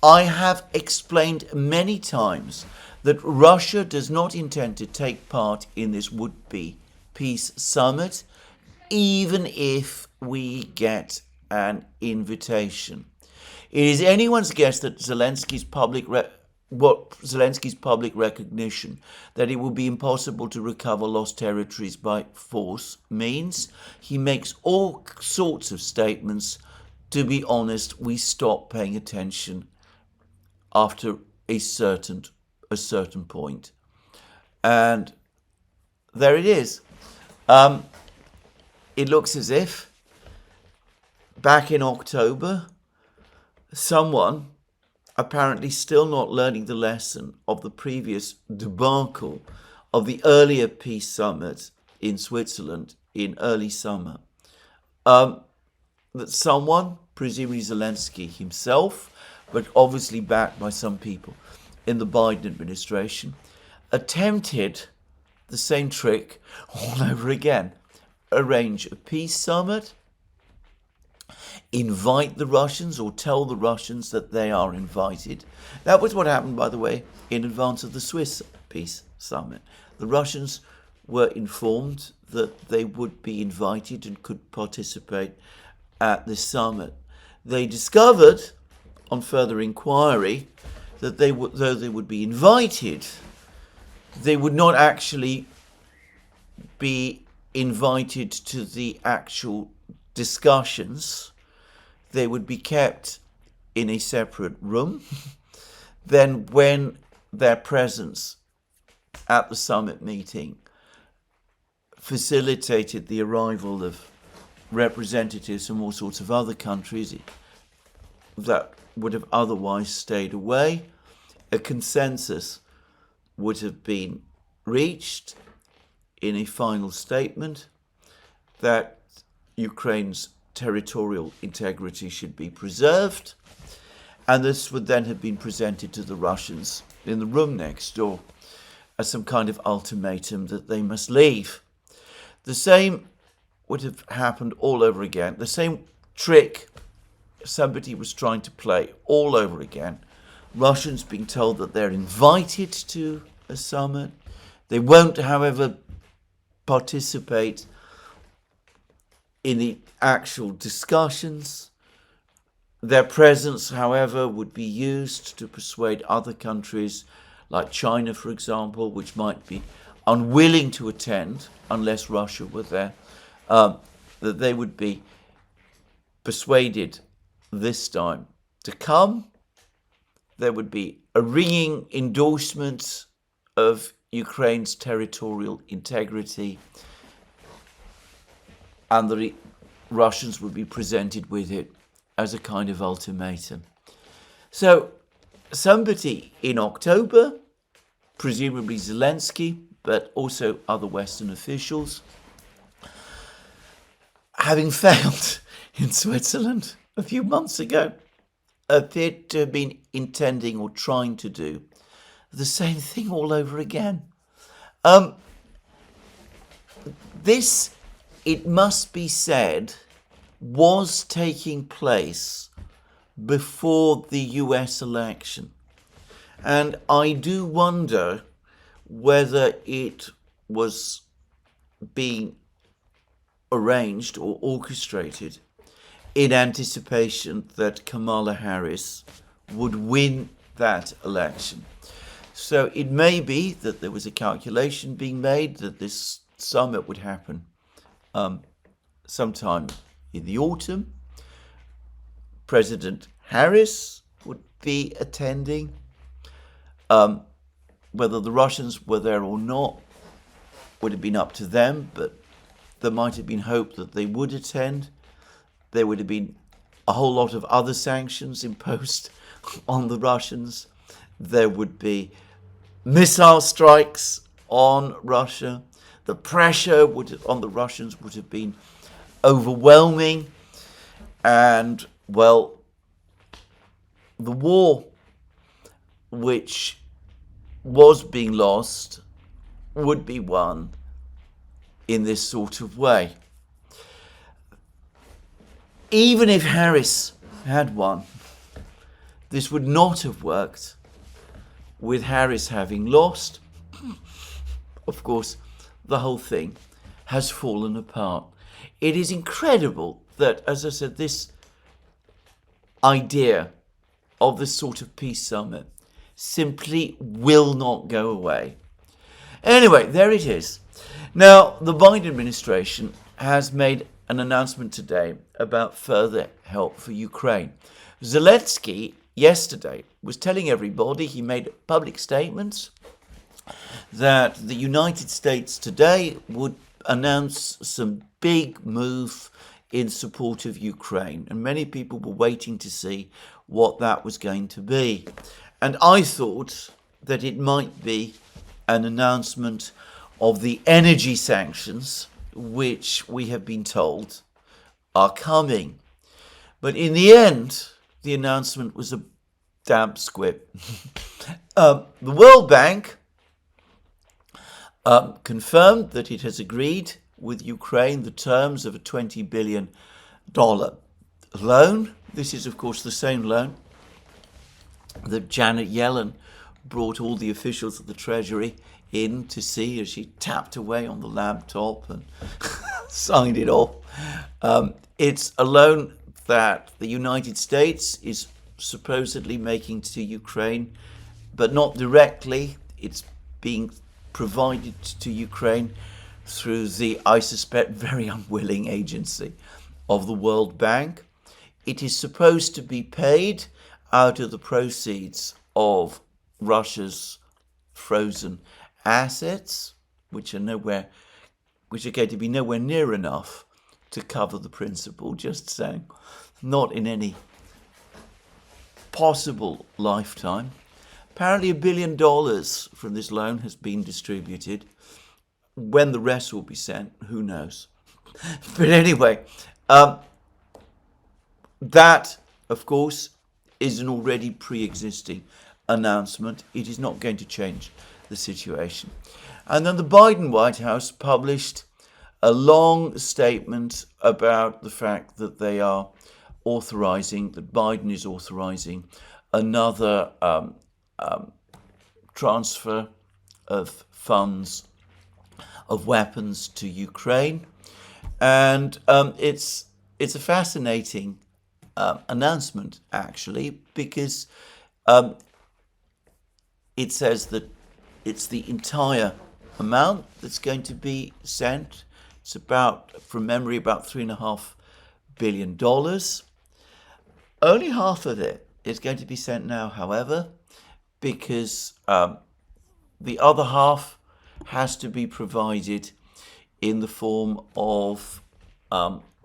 I have explained many times that Russia does not intend to take part in this would-be peace summit, even if we get an invitation. It is anyone's guess that Zelensky's public recognition that it will be impossible to recover lost territories by force means he makes all sorts of statements. To be honest, we stop paying attention after a certain point. And there it is. It looks as if back in October, someone, apparently still not learning the lesson of the previous debacle of the earlier peace summit in Switzerland in early summer, that someone, presumably Zelensky himself, but obviously backed by some people in the Biden administration, attempted the same trick all over again. Arrange a peace summit, invite the Russians or tell the Russians that they are invited. That was what happened, by the way, in advance of the Swiss peace summit. The Russians were informed that they would be invited and could participate at this summit. They discovered, on further inquiry, that though they would be invited, they would not actually be invited to the actual discussions. They would be kept in a separate room. Then when their presence at the summit meeting facilitated the arrival of representatives from all sorts of other countries that would have otherwise stayed away, a consensus would have been reached in a final statement that Ukraine's territorial integrity should be preserved, and this would then have been presented to the Russians in the room next door as some kind of ultimatum that they must leave. The same would have happened all over again. The same trick somebody was trying to play all over again. Russians being told that they're invited to a summit. They won't, however, participate in the actual discussions. Their presence, however, would be used to persuade other countries, like China, for example, which might be unwilling to attend unless Russia were there, that they would be persuaded this time to come. There would be a ringing endorsement of Ukraine's territorial integrity, and the Russians would be presented with it as a kind of ultimatum. So somebody in October, presumably Zelensky, but also other Western officials, having failed in Switzerland a few months ago, appeared to have been intending or trying to do the same thing all over again. This, it must be said, was taking place before the US election. And I do wonder whether it was being arranged or orchestrated in anticipation that Kamala Harris would win that election. So it may be that there was a calculation being made that this summit would happen sometime in the autumn. President Harris would be attending. Whether the Russians were there or not would have been up to them, but there might have been hope that they would attend. There would have been a whole lot of other sanctions imposed on the Russians. There would be missile strikes on Russia. The pressure on the Russians would have been overwhelming. And, well, the war, which was being lost, would be won in this sort of way. Even if Harris had won, this would not have worked with Harris having lost. Of course, the whole thing has fallen apart. It is incredible that, as I said, this idea of this sort of peace summit simply will not go away. Anyway, there it is. Now, the Biden administration has made an announcement today about further help for Ukraine. Zelensky yesterday was telling everybody, he made public statements, that the United States today would announce some big move in support of Ukraine. And many people were waiting to see what that was going to be. And I thought that it might be an announcement of the energy sanctions, which we have been told are coming. But in the end, the announcement was a damp squib. The World Bank confirmed that it has agreed with Ukraine the terms of a $20 billion loan. This is, of course, the same loan that Janet Yellen brought all the officials of the Treasury in to see as she tapped away on the laptop and signed it off. It's a loan that the United States is supposedly making to Ukraine, but not directly. It's being provided to Ukraine through the, I suspect, very unwilling agency of the World Bank. It is supposed to be paid out of the proceeds of Russia's frozen assets, which are going to be nowhere near enough to cover the principal, just saying, not in any possible lifetime. Apparently $1 billion from this loan has been distributed. When the rest will be sent, who knows? But anyway, that, of course, is an already pre-existing announcement. It is not going to change the situation. And then the Biden White House published a long statement about the fact that they are that Biden is authorizing another transfer of funds, of weapons to Ukraine. And it's a fascinating announcement, actually, because it says that it's the entire amount that's going to be sent. It's about, from memory, about $3.5 billion. Only half of it is going to be sent now, however, because the other half has to be provided in the form of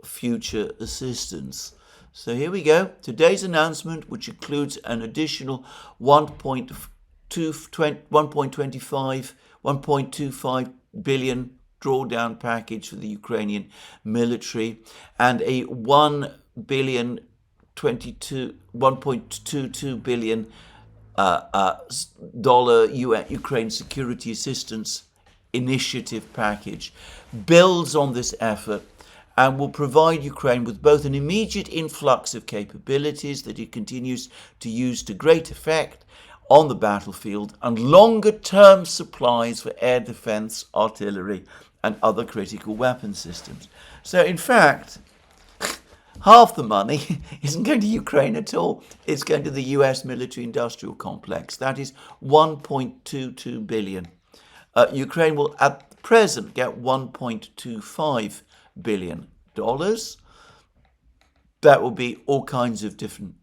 future assistance. So here we go. Today's announcement, which includes an additional 1.25 billion drawdown package for the Ukrainian military and a $1.22 billion Ukraine security assistance initiative package, builds on this effort and will provide Ukraine with both an immediate influx of capabilities that it continues to use to great effect on the battlefield and longer-term supplies for air defense, artillery, and other critical weapon systems. So, in fact, half the money isn't going to Ukraine at all. It's going to the US military-industrial complex. That is $1.22 billion. Ukraine will, at present, get $1.25 billion. That will be all kinds of different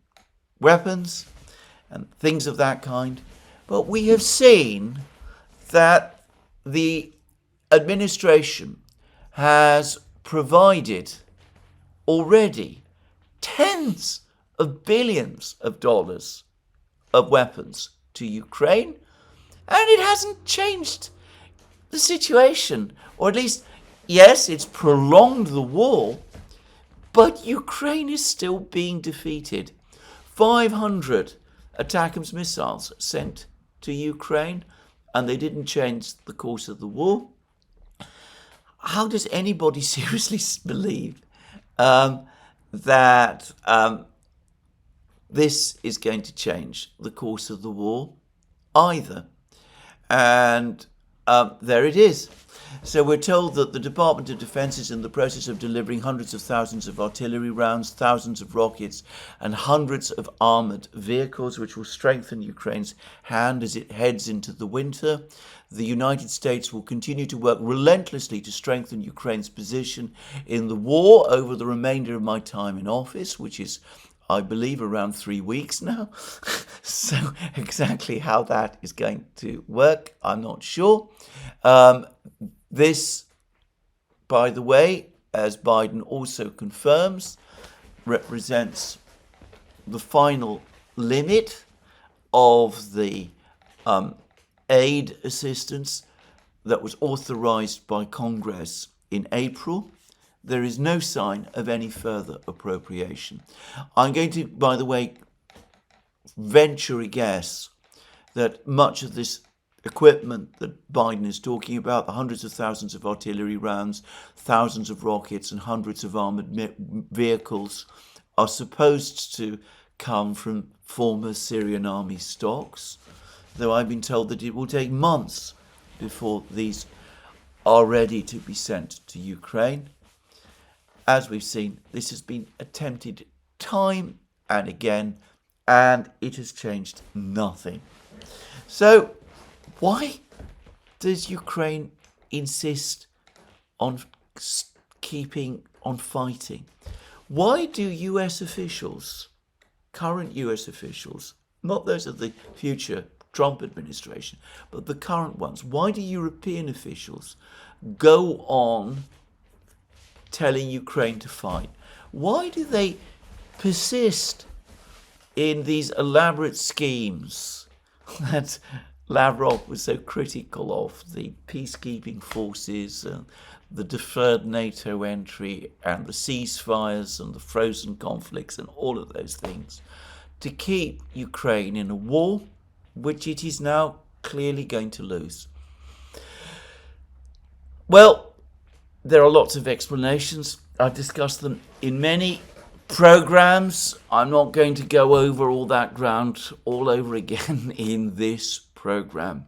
weapons and things of that kind. But we have seen that the administration has provided already tens of billions of dollars of weapons to Ukraine, and it hasn't changed the situation. Or at least, yes, it's prolonged the war, but Ukraine is still being defeated. 500 ATACMS missiles sent to Ukraine, and they didn't change the course of the war. How does anybody seriously believe that this is going to change the course of the war either? And there it is. So we're told that the Department of Defense is in the process of delivering hundreds of thousands of artillery rounds, thousands of rockets, and hundreds of armoured vehicles, which will strengthen Ukraine's hand as it heads into the winter. The United States will continue to work relentlessly to strengthen Ukraine's position in the war over the remainder of my time in office, which is, I believe, around 3 weeks now. So exactly how that is going to work, I'm not sure. This, by the way, as Biden also confirms, represents the final limit of the aid assistance that was authorized by Congress in April. There is no sign of any further appropriation. I'm going to, by the way, venture a guess that much of this equipment that Biden is talking about, the hundreds of thousands of artillery rounds, thousands of rockets, and hundreds of armored vehicles, are supposed to come from former Syrian army stocks, though I've been told that it will take months before these are ready to be sent to Ukraine. As we've seen, this has been attempted time and again, and it has changed nothing. So, why does Ukraine insist on keeping on fighting? Why do US officials, current US officials, not those of the future Trump administration, but the current ones, why do European officials go on telling Ukraine to fight? Why do they persist in these elaborate schemes that Lavrov was so critical of, the peacekeeping forces, the deferred NATO entry, and the ceasefires, and the frozen conflicts, and all of those things, to keep Ukraine in a war which it is now clearly going to lose? Well, there are lots of explanations. I've discussed them in many programs. I'm not going to go over all that ground all over again in this program.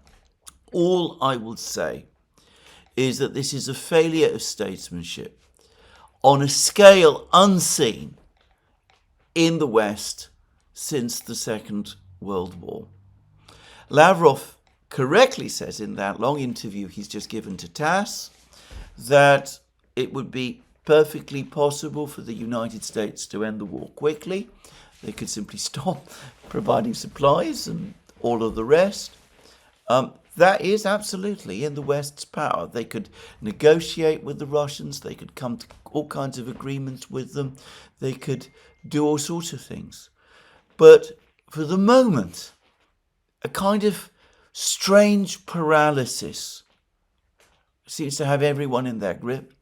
All I will say is that this is a failure of statesmanship on a scale unseen in the West since the Second World War. Lavrov correctly says in that long interview he's just given to TASS that it would be perfectly possible for the United States to end the war quickly. They could simply stop providing supplies and all of the rest. That is absolutely in the West's power. They could negotiate with the Russians. They could come to all kinds of agreements with them. They could do all sorts of things. But for the moment, a kind of strange paralysis seems to have everyone in their grip.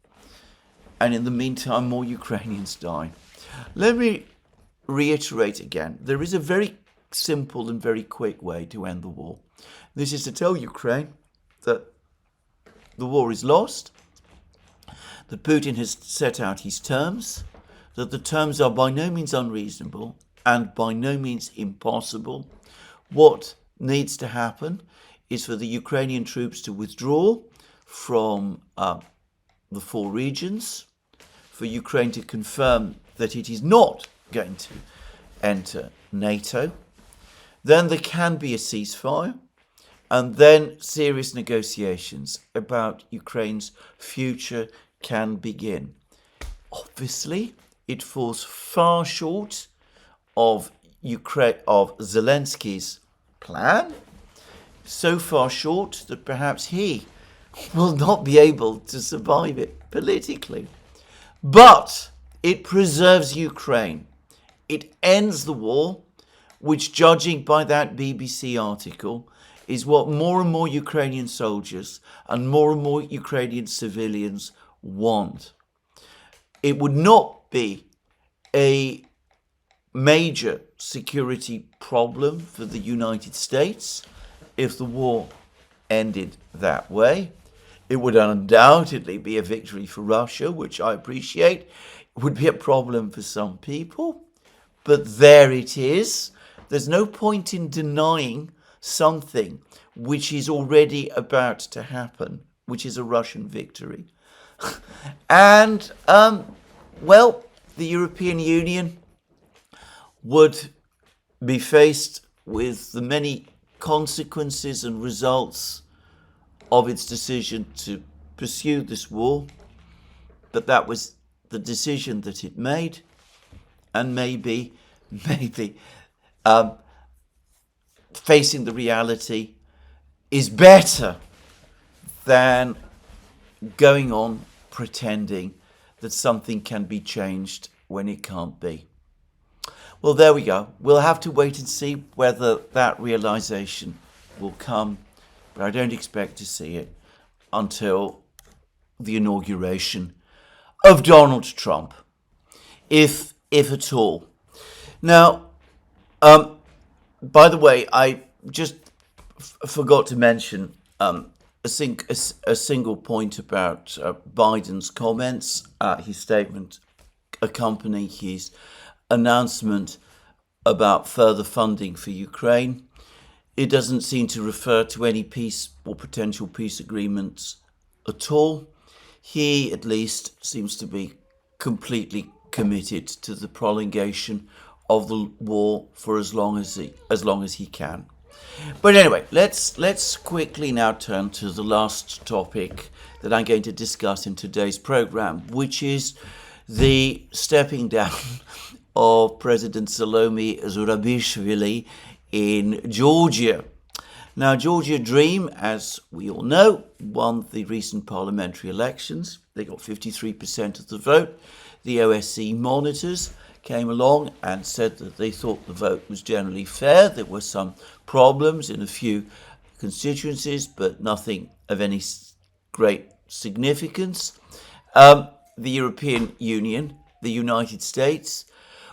And in the meantime, more Ukrainians die. Let me reiterate again. There is a very simple and very quick way to end the war. This is to tell Ukraine that the war is lost, that Putin has set out his terms, that the terms are by no means unreasonable and by no means impossible. What needs to happen is for the Ukrainian troops to withdraw from the 4 regions, for Ukraine to confirm that it is not going to enter NATO. Then there can be a ceasefire, and then serious negotiations about Ukraine's future can begin. Obviously, it falls far short of Zelensky's plan, so far short that perhaps he will not be able to survive it politically. But it preserves Ukraine. It ends the war, which, judging by that BBC article, is what more and more Ukrainian soldiers and more Ukrainian civilians want. It would not be a major security problem for the United States if the war ended that way. It would undoubtedly be a victory for Russia, which I appreciate. It would be a problem for some people, but there it is. There's no point in denying something which is already about to happen, which is a Russian victory. And, well, the European Union would be faced with the many consequences and results of its decision to pursue this war, but that was the decision that it made, and maybe facing the reality is better than going on pretending that something can be changed when it can't be. Well, there we go. We'll have to wait and see whether that realization will come, but I don't expect to see it until the inauguration of Donald Trump, if at all. Now, by the way, I just forgot to mention a single point about Biden's comments. His statement accompanying his announcement about further funding for Ukraine. It doesn't seem to refer to any peace or potential peace agreements at all. He, at least, seems to be completely committed to the prolongation of the war for as long as he can. But anyway, let's quickly now turn to the last topic that I'm going to discuss in today's program, which is the stepping down of President Salome Zurabishvili in Georgia. Now, Georgia Dream, as we all know, won the recent parliamentary elections. They got 53% of the vote. The ODYSEE monitors came along and said that they thought the vote was generally fair. There were some problems in a few constituencies, but nothing of any great significance. The European Union, the United States,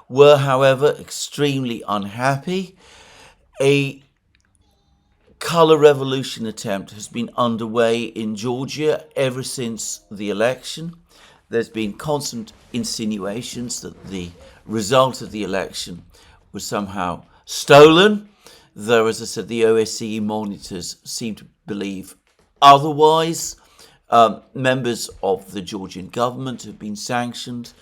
were, however, extremely unhappy. A colour revolution attempt has been underway in Georgia ever since the election. There's been constant insinuations that the result of the election was somehow stolen, though, as I said, the ODYSEE monitors seem to believe otherwise. Members of the Georgian government have been sanctioned.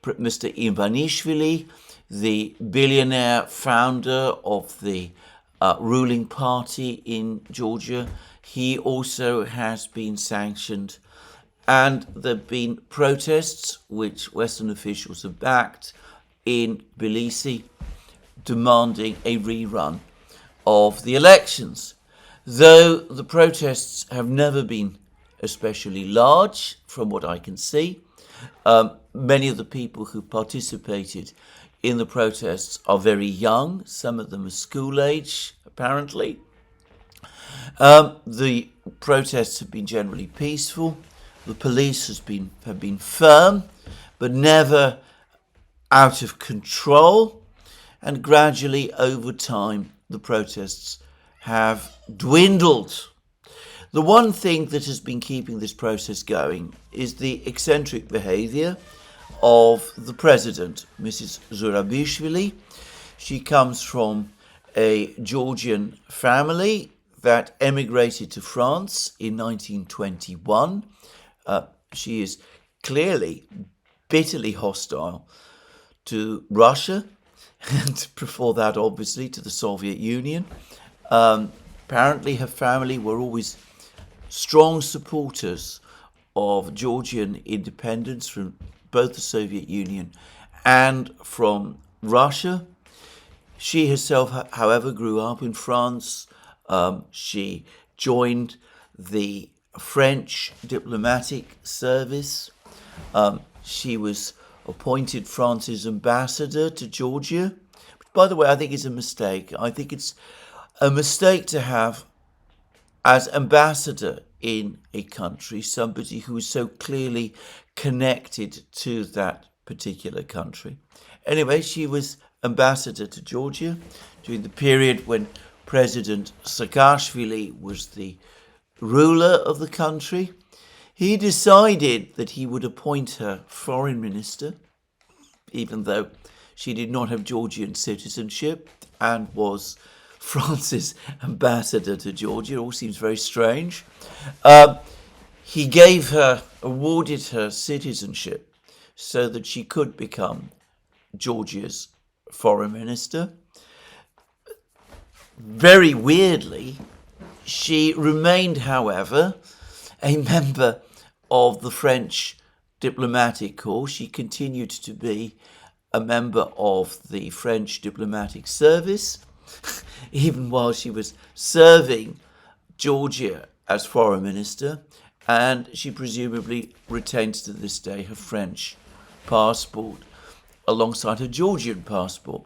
Mr. Ivanishvili, the billionaire founder of the ruling party in Georgia, he also has been sanctioned. And there have been protests, which Western officials have backed, in Tbilisi, demanding a rerun of the elections. Though the protests have never been especially large, from what I can see, many of the people who participated in the protests are very young. Some of them are school age, apparently. The protests have been generally peaceful. The police have been firm, but never out of control. And gradually, over time, the protests have dwindled. The one thing that has been keeping this process going is the eccentric behaviour of the president, Mrs. Zurabishvili. She comes from a Georgian family that emigrated to France in 1921. She is clearly bitterly hostile to Russia, and before that, obviously, to the Soviet Union. Apparently, her family were always strong supporters of Georgian independence from both the Soviet Union and from Russia. She herself, however, grew up in France. She joined the French diplomatic service. She was appointed France's ambassador to Georgia. Which, by the way, I think is a mistake. I think it's a mistake to have as ambassador in a country somebody who is so clearly connected to that particular country. Anyway, she was ambassador to Georgia during the period when President Saakashvili was the ruler of the country. He decided that he would appoint her foreign minister, even though she did not have Georgian citizenship and was France's ambassador to Georgia. It all seems very strange. He awarded her citizenship so that she could become Georgia's foreign minister. Very weirdly, she remained, however, a member of the French diplomatic corps. She continued to be a member of the French diplomatic service, even while she was serving Georgia as foreign minister, and she presumably retains to this day her French passport alongside her Georgian passport.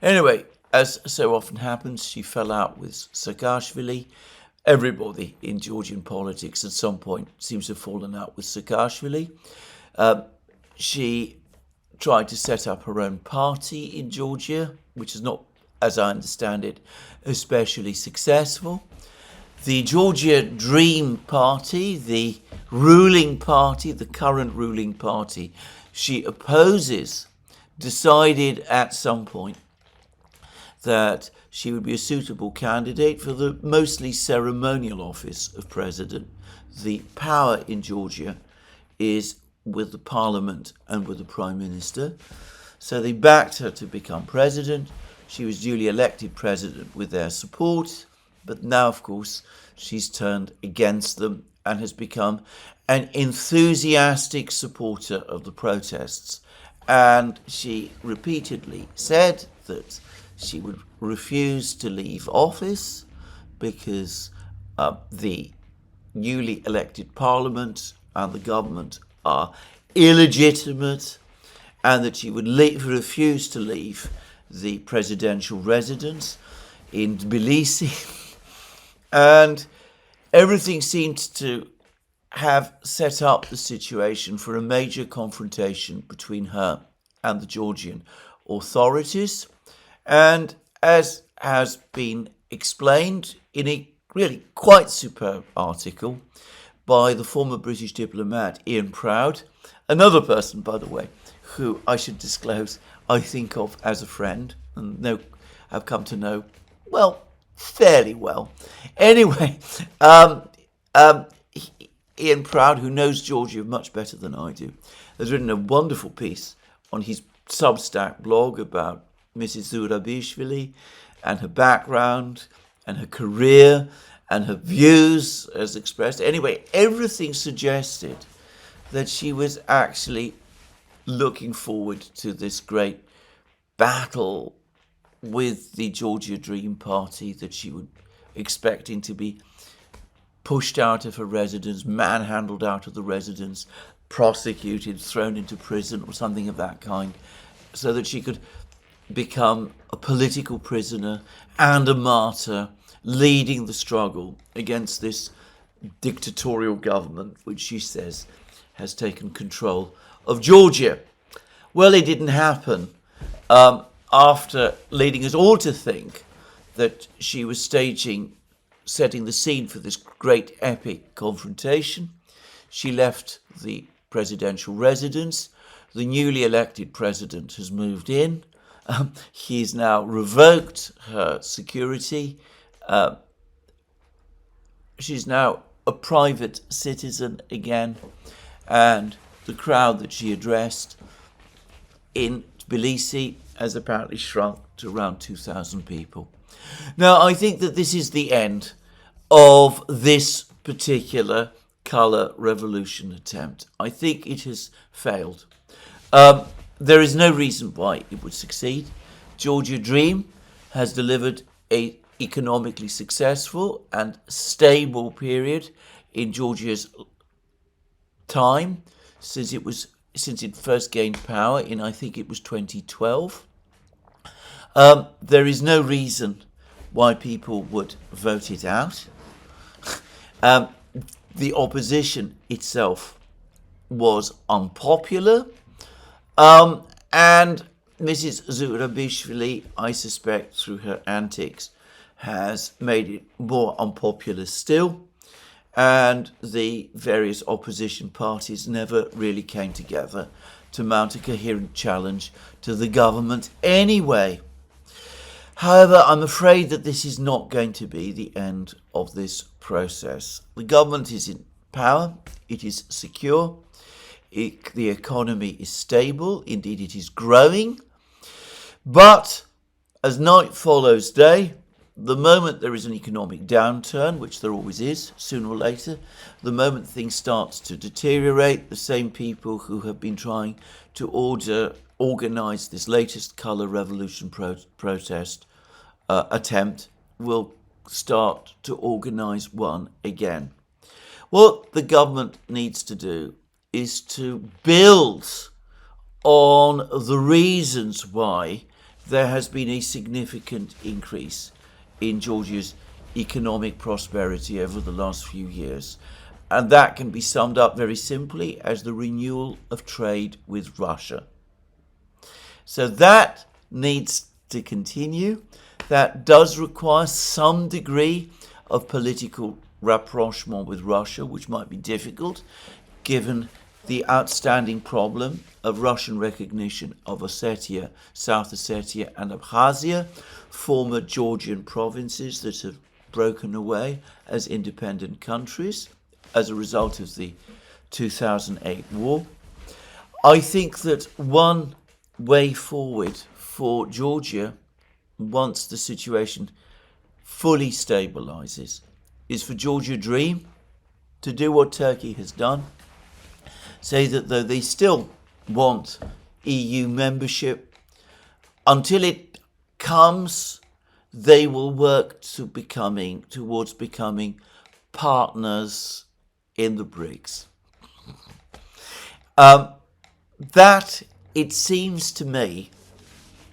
Anyway, as so often happens, she fell out with Saakashvili, everybody in Georgian politics at some point seems to have fallen out with Saakashvili. She tried to set up her own party in Georgia, which is not, as I understand it, especially successful. The Georgia Dream Party, the ruling party, the current ruling party she opposes, decided at some point that she would be a suitable candidate for the mostly ceremonial office of president. The power in Georgia is with the parliament and with the prime minister. So they backed her to become president. She was duly elected president with their support. But now, of course, she's turned against them and has become an enthusiastic supporter of the protests. And she repeatedly said that she would refuse to leave office because the newly elected parliament and the government are illegitimate, and that she would refuse to leave the presidential residence in Tbilisi. And everything seemed to have set up the situation for a major confrontation between her and the Georgian authorities. And as has been explained in a really quite superb article by the former British diplomat Ian Proud, another person, by the way, who I should disclose I think of as a friend and have come to know, well, fairly well. Anyway, Ian Proud, who knows Georgia much better than I do, has written a wonderful piece on his Substack blog about Mrs. Zurabishvili and her background and her career and her views as expressed. Anyway, everything suggested that she was actually looking forward to this great battle with the Georgia Dream Party, that she would expecting to be pushed out of her residence, manhandled out of the residence, prosecuted, thrown into prison or something of that kind, so that she could become a political prisoner and a martyr, leading the struggle against this dictatorial government, which she says has taken control of Georgia. Well, it didn't happen. After leading us all to think that she was setting the scene for this great epic confrontation, she left the presidential residence. The newly elected president has moved in. He's now revoked her security. She's now a private citizen again, and the crowd that she addressed in Tbilisi has apparently shrunk to around 2,000 people. Now, I think that this is the end of this particular colour revolution attempt. I think it has failed. There is no reason why it would succeed. Georgia Dream has delivered a economically successful and stable period in Georgia's time since it first gained power in, I think it was 2012. There is no reason why people would vote it out. The opposition itself was unpopular. And Mrs. Zurabishvili, I suspect through her antics, has made it more unpopular still. And the various opposition parties never really came together to mount a coherent challenge to the government anyway. However, I'm afraid that this is not going to be the end of this process. The government is in power, it is secure, the economy is stable, indeed it is growing. But as night follows day, the moment there is an economic downturn, which there always is, sooner or later, the moment things start to deteriorate, the same people who have been trying to organise this latest colour revolution protest attempt will start to organise one again. What the government needs to do is to build on the reasons why there has been a significant increase in Georgia's economic prosperity over the last few years. And that can be summed up very simply as the renewal of trade with Russia. So that needs to continue. That does require some degree of political rapprochement with Russia, which might be difficult given the outstanding problem of Russian recognition of Ossetia, South Ossetia and Abkhazia, former Georgian provinces that have broken away as independent countries as a result of the 2008 war. I think that one way forward for Georgia, once the situation fully stabilizes, is for Georgia Dream to do what Turkey has done, say that though they still want EU membership, until it comes, they will work towards becoming partners in the BRICS. That, it seems to me,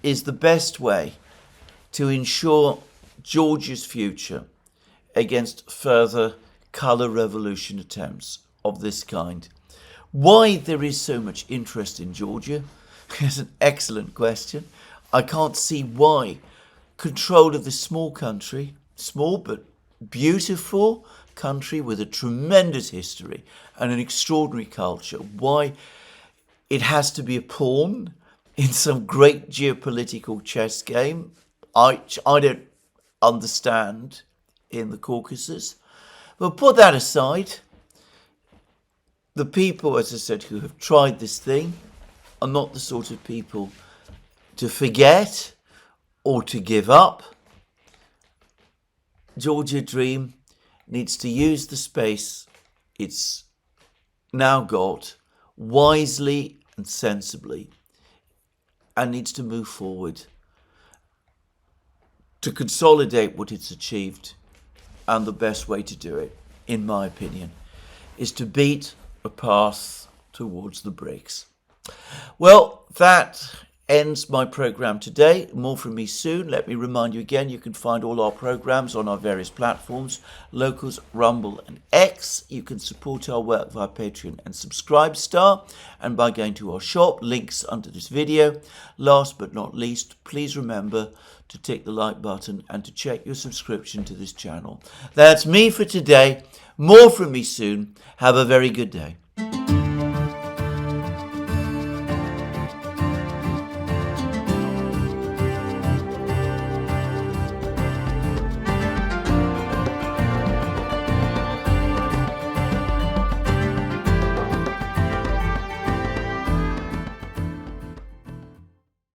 is the best way to ensure Georgia's future against further colour revolution attempts of this kind. Why there is so much interest in Georgia is an excellent question. I can't see why control of this small country, small but beautiful country with a tremendous history and an extraordinary culture, why it has to be a pawn in some great geopolitical chess game. I don't understand in the Caucasus. But put that aside, the people, as I said, who have tried this thing are not the sort of people to forget or to give up. Georgia Dream needs to use the space it's now got wisely and sensibly, and needs to move forward to consolidate what it's achieved. And the best way to do it, in my opinion, is to beat a path towards the BRICS. Well, that ends my programme today. More from me soon. Let me remind you again, you can find all our programmes on our various platforms, Locals, Rumble and X. You can support our work via Patreon and Subscribestar, and by going to our shop, links under this video. Last but not least, please remember to tick the like button and to check your subscription to this channel. That's me for today. More from me soon. Have a very good day.